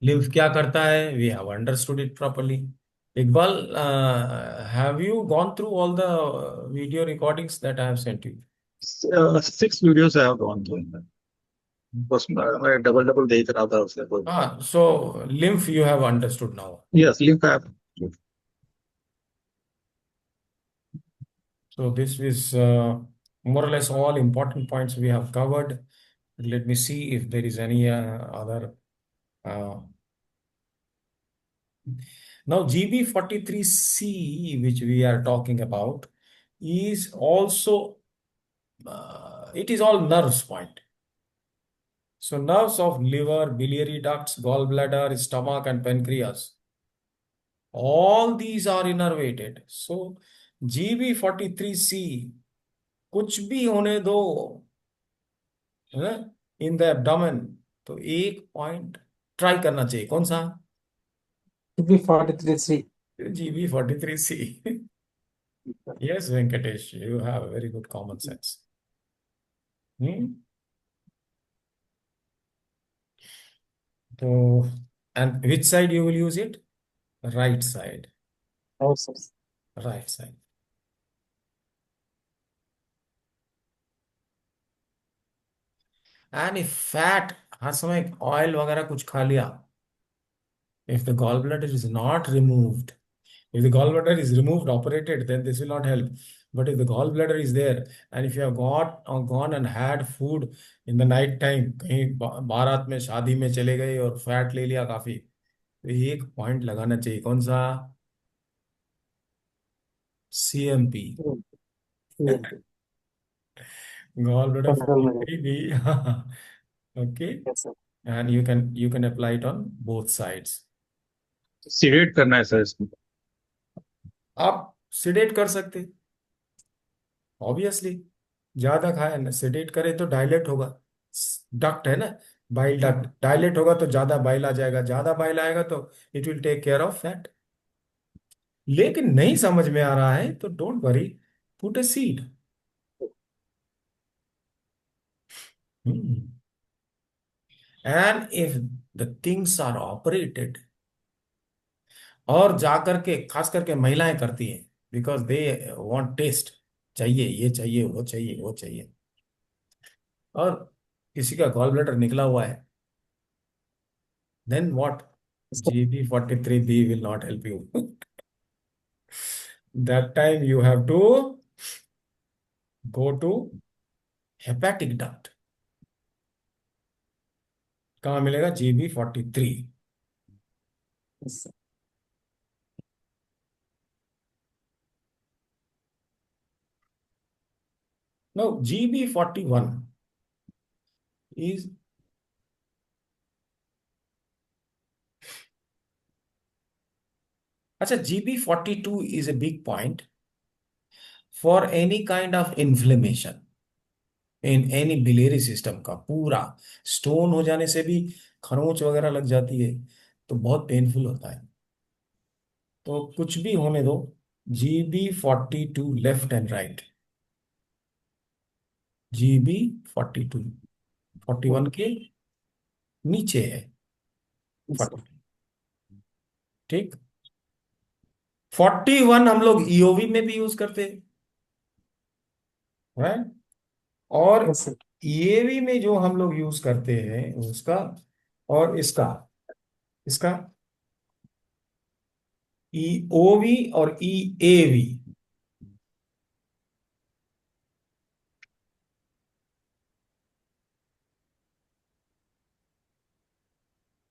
Lymph क्या करता है? We have understood it properly. Iqbal, have you gone through all the video recordings that I have sent you? 6 videos I have gone through, बस मैं double double देख रहा था उससे कोई। So lymph you have understood now. Yes, link app. So this is more or less all important points we have covered. Let me see if there is any other. Uh, Now, GB43C, which we are talking about, is also, it is all nerves point. So nerves of liver, biliary ducts, gallbladder, stomach, and pancreas. All these are innervated. So GB43C, कुछ भी होने दो in the abdomen, तो एक point try करना चाहिए। कौन सा? GB43C. GB43C. Yes, Venkatesh, you have a very good common sense. So, and which side you will use it? Right side. Oh, sir. Right side. And if fat, हर समय oil वगैरह कुछ खा लिया, if the gallbladder is not removed, if the gallbladder is removed, operated, then this will not help. But if the gallbladder is there, and if you have gone and had food in the night time, कहीं बारात में, शादी में चले गए और fat ले लिया काफी, तो एक पॉइंट लगाना चाहिए। कौन सा? CMP. CMP. Gallbladder Control में. be okay, Yes, sir. and you can apply it on both sides. Seeded करना है सर इसको? आप सिडेट कर सकते, ऑब्वियसली। ज्यादा खाए ना, सिडेट करे तो डायलेट होगा, डक्ट है ना, बाइल डक्ट डायलेट होगा तो ज्यादा बाइल आ जाएगा, ज्यादा बाइल आएगा तो it will take care of fat. लेकिन नहीं समझ में आ रहा है तो don't worry, put a seed. And if the things are operated, और जाकर के खास करके महिलाएं करती हैं, बिकॉज दे वांट टेस्ट, चाहिए ये चाहिए वो चाहिए वो चाहिए, और किसी का गॉल ब्लैडर निकला हुआ है, then what? GB43B will not help you. That time you have to go to hepatic duct. कहाँ मिलेगा? GB43. Yes, sir. Now GB41 is, अच्छा, GB42 is a big point for any kind of inflammation in any biliary system का। पूरा stone हो जाने से भी खरोंच वगैरह लग जाती है, तो बहुत पेनफुल होता है। तो कुछ भी होने दो, GB42 left and right, GB42 41 के नीचे है Yes, sir. 42, ठीक। 41 हम लोग EOV में भी यूज करते हैं, राइट। और Yes, sir. EAV में जो हम लोग यूज करते हैं उसका, और इसका, इसका EOV और EAV,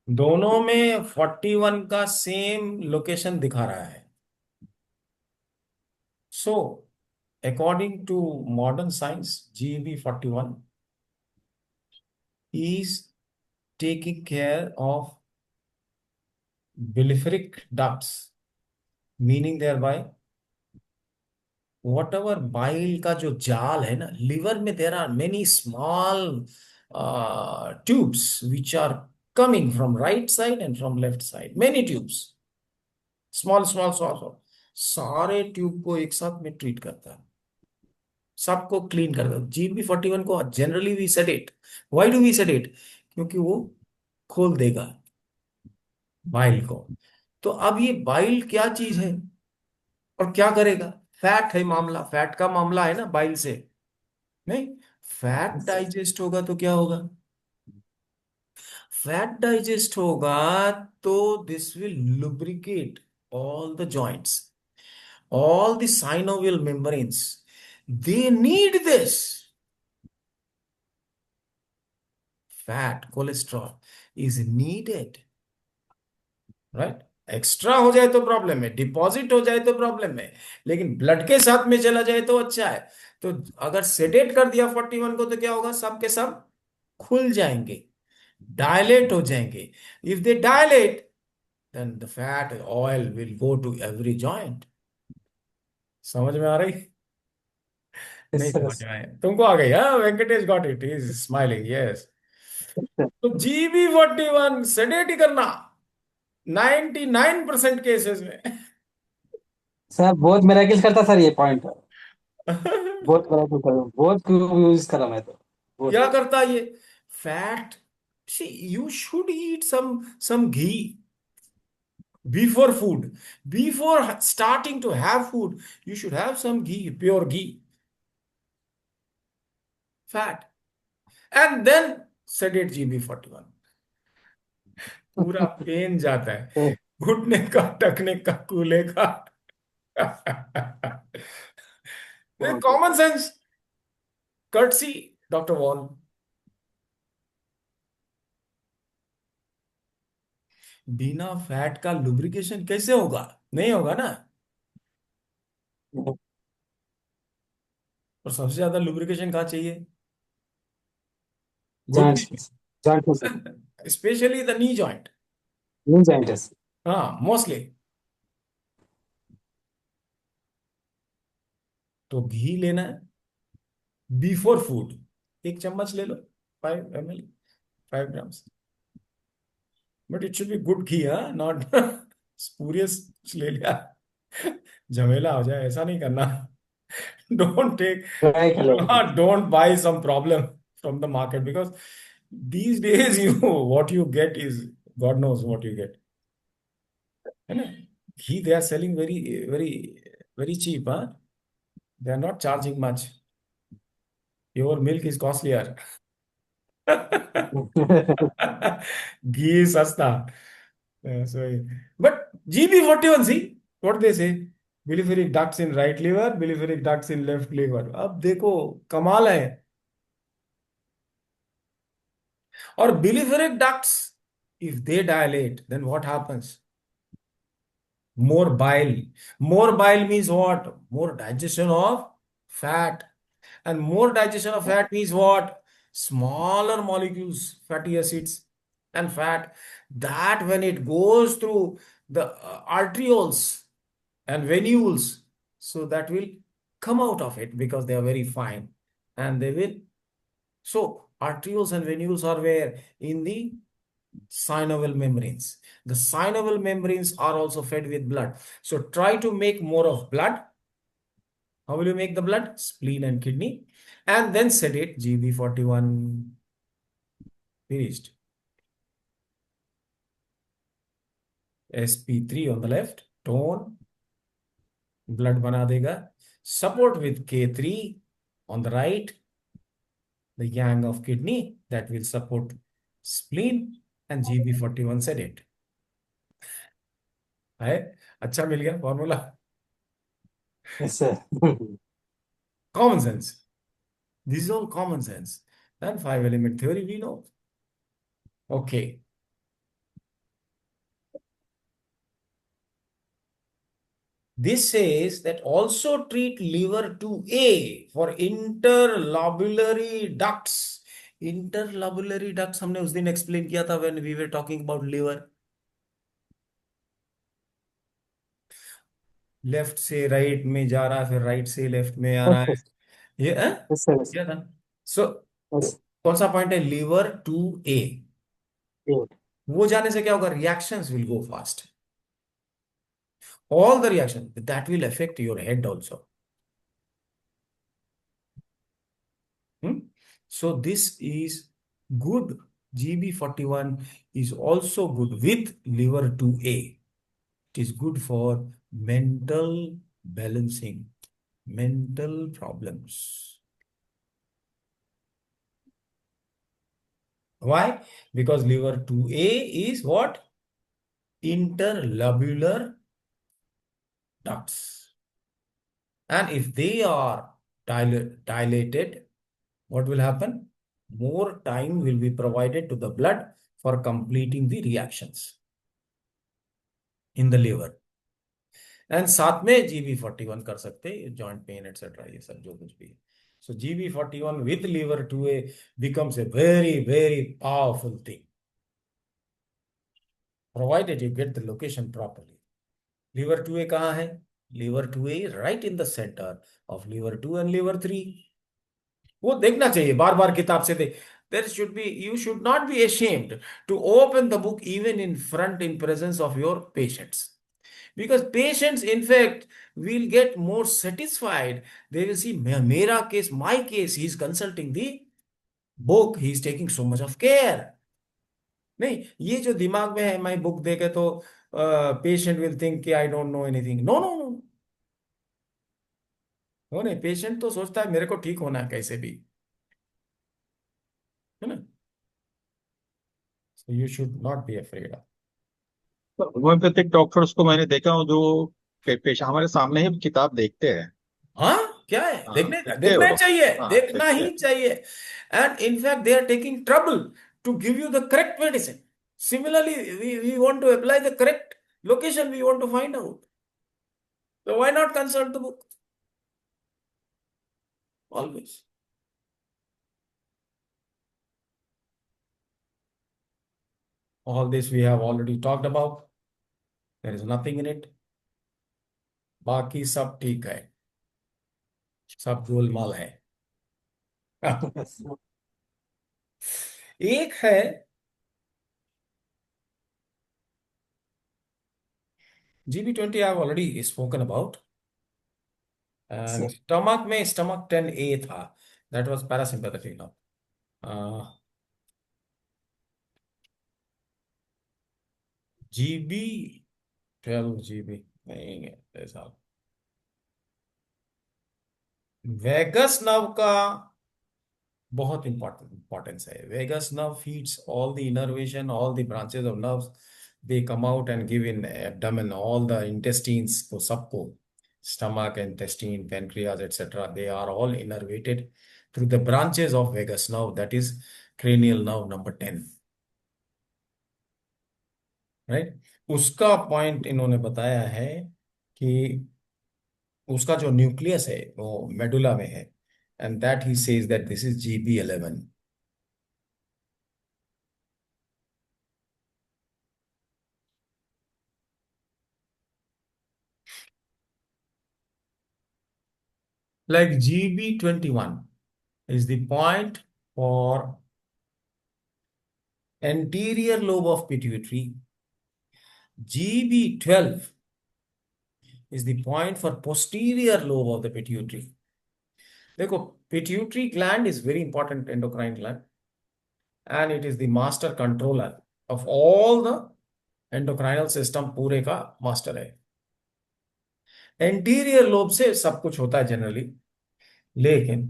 दोनों में 41 का सेम लोकेशन दिखा रहा है. So according to modern science, GeB41 is taking care of biliary ducts, meaning thereby whatever bile का जो जाल है ना, liver में there are many small tubes which are coming from right side and from left side, many tubes, small. सारे tube को एक साथ में ट्रीट करता है, सबको क्लीन करता है. GeB41 को generally we sedate. Why do we sedate? क्योंकि वो खोल देगा बाइल को. तो अब ये बाइल क्या चीज है और क्या करेगा? फैट है मामला, फैट का मामला है ना बाइल से. नहीं, फैट Yes, sir. डाइजेस्ट होगा तो क्या होगा? फैट डाइजेस्ट होगा तो this will lubricate all the joints, all the synovial membranes. They need this fat, cholesterol is needed, right? Extra हो जाए तो प्रॉब्लम है, डिपॉजिट हो जाए तो प्रॉब्लम है, लेकिन ब्लड के साथ में चला जाए तो अच्छा है. तो अगर सेडेट कर दिया 41 को तो क्या होगा? सब के सब खुल जाएंगे, डायलेट हो जाएंगे. If they dilate, then the fat oil will go to every joint. समझ में आ रही? Yes, नहीं sir. समझ Yes, में आया तुमको? आ गई? हाँ, Venkatesh got it, is smiling, yes. sir. तो GeB41 सेडेट ही करना 99% केसेस में. सर बहुत मिराकिल करता सर ये पॉइंट. बहुत मिराकिल कर, बहुत यूज करा मैं तो बहुत. क्या करता ये? Fat, see you should eat some ghee before food. Before starting to have food, you should have some ghee, pure ghee, fat, and then sedate GeB41. पूरा पेन जाता है, घुटने का, टखने का, कूले का. Common sense, courtesy doctor wall. बिना fat का lubrication कैसे होगा? नहीं होगा ना. और सबसे ज्यादा लुब्रिकेशन कहाँ चाहिए? घुटने जॉइंट्स, जॉइंट सर. में, specially the knee joint. Knee joint. हाँ, मोस्टली. तो घी लेना है बिफोर फूड, 1 चम्मच ले लो, 5 ml, 5 grams. But it should be good ghee, हाँ, नॉट स्पूरियस ले लिया, झमेला हो जाए. ऐसा नहीं करना. डोंट टेक, ट्राई कर लेंगे. Don't buy some problem from the market, because these days you what you get is god knows what you get, है ना. घी they are selling very cheap, huh? They are not charging much. Your milk is costlier. घी सस्ता. So, but GeB41, see what they say. Biliary ducts in right liver, biliary ducts in left liver. अब देखो, कमाल है. और biliary ducts, if they dilate, then what happens? More bile. More bile means what? More digestion of fat. And more digestion of fat means what? Smaller molecules, fatty acids and fat. That when it goes through the arterioles and venules, so that will come out of it because they are very fine. And they will. So arterioles and venules are where? In the synovial membranes. The synovial membranes are also fed with blood. So try to make more of blood. How will you make the blood? Spleen and kidney. And then sedate GeB41. Finished. sp3 on the left. Tone. Blood बना देगा. Support with K3 on the right. The yang of kidney that will support spleen and GeB41 sedate. है? अच्छा मिल गया formula. Yes, sir. Common sense. This is all common sense. Then 5 element theory we know. Okay. This says that also treat liver 2A for interlobulary ducts. Interlobulary ducts हमने उस दिन explain किया था when we were talking about liver. Left से right में जा रहा है, फिर राइट से लेफ्ट में आ रहा है, yes, ये yes, sir, yes, क्या था? सो yes. कौन सा पॉइंट है? Liver 2A. Good. वो जाने से क्या होगा? Reactions will go fast. All the reaction that will affect your head also. Hmm? So this is good. GB41 is also good with liver 2A. It is good for mental balancing, mental problems. Why? Because liver 2A is what? Interlobular ducts. And if they are dilated, what will happen? More time will be provided to the blood for completing the reactions in the liver. And साथ में GB41 कर सकते हैं, joint pain etcetera, ये सब जो कुछ भी है. सो GB41 with liver 2A becomes a very very powerful thing, provided you get the location properly. Liver 2A कहाँ है? Liver 2A right in the centre of liver 2 and liver 3. वो देखना चाहिए, बार बार किताब से देख. There should be, you should not be ashamed to open the book even in front, in presence of your patients. Because patients, in fact, will get more satisfied. They will see, Mera case, my case, he is consulting the book, he is taking so much of care. नहीं, ये जो दिमाग में है, मैं book देखे तो patient will think कि I don't know anything. No no no. हो नहीं, पेशेंट तो सोचता है मेरे को ठीक होना है कैसे भी, है ना. So you should not be afraid of. Homeopathic doctors को मैंने देखा हूँ जो पेशा हमारे सामने ही किताब देखते हैं। हाँ, क्या है, हाँ, देखने देखते हैं वो देखना ही लोग। चाहिए, हाँ, देखना देखते ही हैं। चाहिए. And in fact they are taking trouble to give you the correct medicine. Similarly, we want to apply the correct location, we want to find out. So why not consult the book? Always. All this we have already talked about. There is nothing in it. बाकी सब ठीक है, सब गोलमाल है. Yes. एक है GB20, I have already spoken about. Sir. And stomach में stomach 10A था. That was parasympathetic now. GB 12 GB नहीं है ऐसा. वेगस नर्व का बहुत इंपॉर्टेंस है. Vagus nerve feeds all the innervation, all the branches of nerves. They come out and give in abdomen, all the intestines को, सबको, stomach, intestine, pancreas, etc. They are all innervated through the branches of vagus nerve, that is cranial nerve number 10. Right. उसका point इन्होंने बताया है कि उसका जो nucleus है वो मेडुला में है. And that he says that this is GB11. Like GB21 is the point for anterior lobe of pituitary. GB12 is the point for posterior lobe of the pituitary. देखो, pituitary gland is very important endocrine gland, and it is the master controller of all the endocrinal system. पूरे का master है. Anterior lobe से सब कुछ होता है generally, लेकिन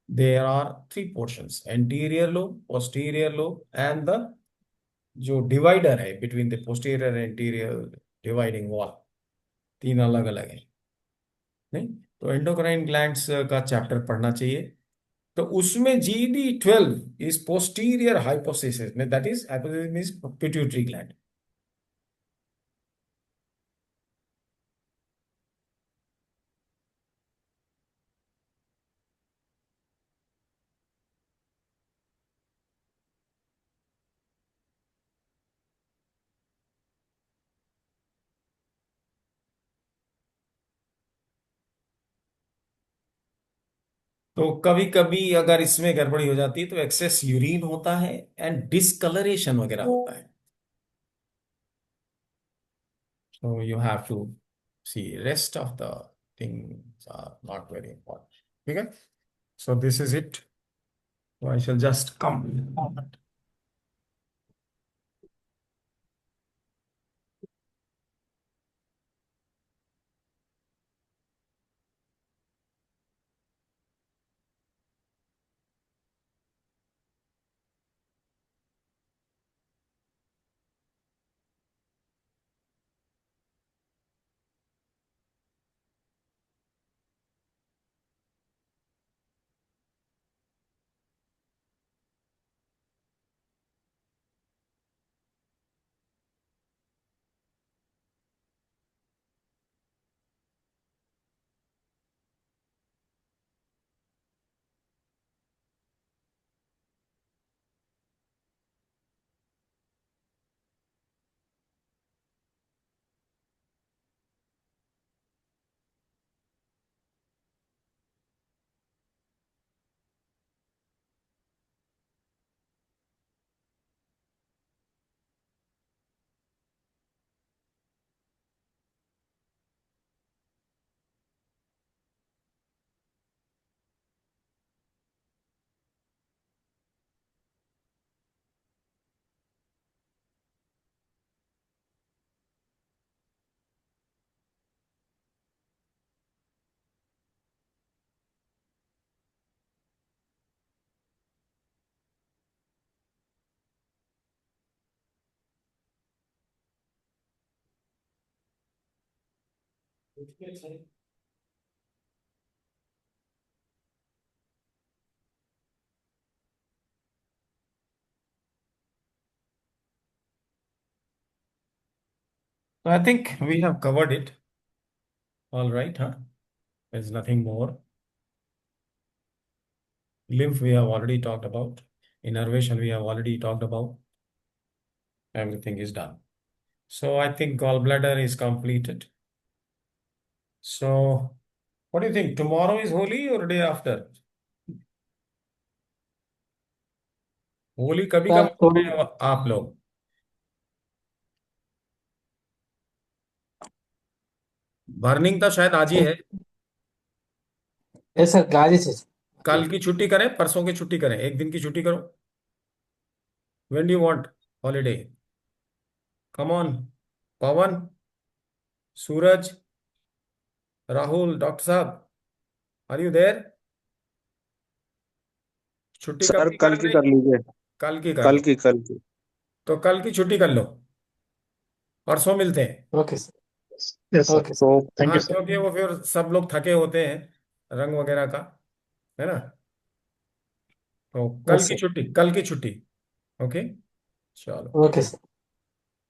there are three portions: anterior lobe, posterior lobe, and the जो डिवाइडर है between the posterior and anterior dividing wall. तीन अलग अलग है. नहीं तो एंडोक्राइन ग्लैंड्स का चैप्टर पढ़ना चाहिए. तो उसमें GB12 इज पोस्टीरियर हाइपोथेसिस में, that is hypothesis means pituitary gland. तो कभी कभी अगर इसमें गड़बड़ी हो जाती है तो एक्सेस यूरिन होता है एंड डिसकलरेशन वगैरह होता है. So you have to see rest of the things are not very important. Okay. So this is it. So I shall just come. So I think we have covered it. All right, huh? There's nothing more. Lymph we have already talked about. Innervation we have already talked about. Everything is done. So I think gallbladder is completed. So what do you think? Tomorrow is Holi or day after? Holi कभी sir कब तो मनाते हो आप लोग? Burning तो शायद आज ही है. ये सर गाजी से। कल की छुट्टी करें, परसों की छुट्टी करें, एक दिन की छुट्टी करो. When do you want holiday? Come on. Pawan, Suraj, Rahul, doctor साहब, आर यू देयर? छुट्टी कब सर की कल कर की रहे? कर लीजिए। कल की कर कल लो. की कल की। तो कल की छुट्टी कर लो, परसों मिलते हैं. Okay sir. Yes sir. Okay sir. तो थैंक हाँ यू सर। क्योंकि वो फिर सब लोग थके होते हैं रंग वगैरह का, है ना. तो कल यस की सर। छुट्टी, कल की छुट्टी. ओके. चलो. Okay sir.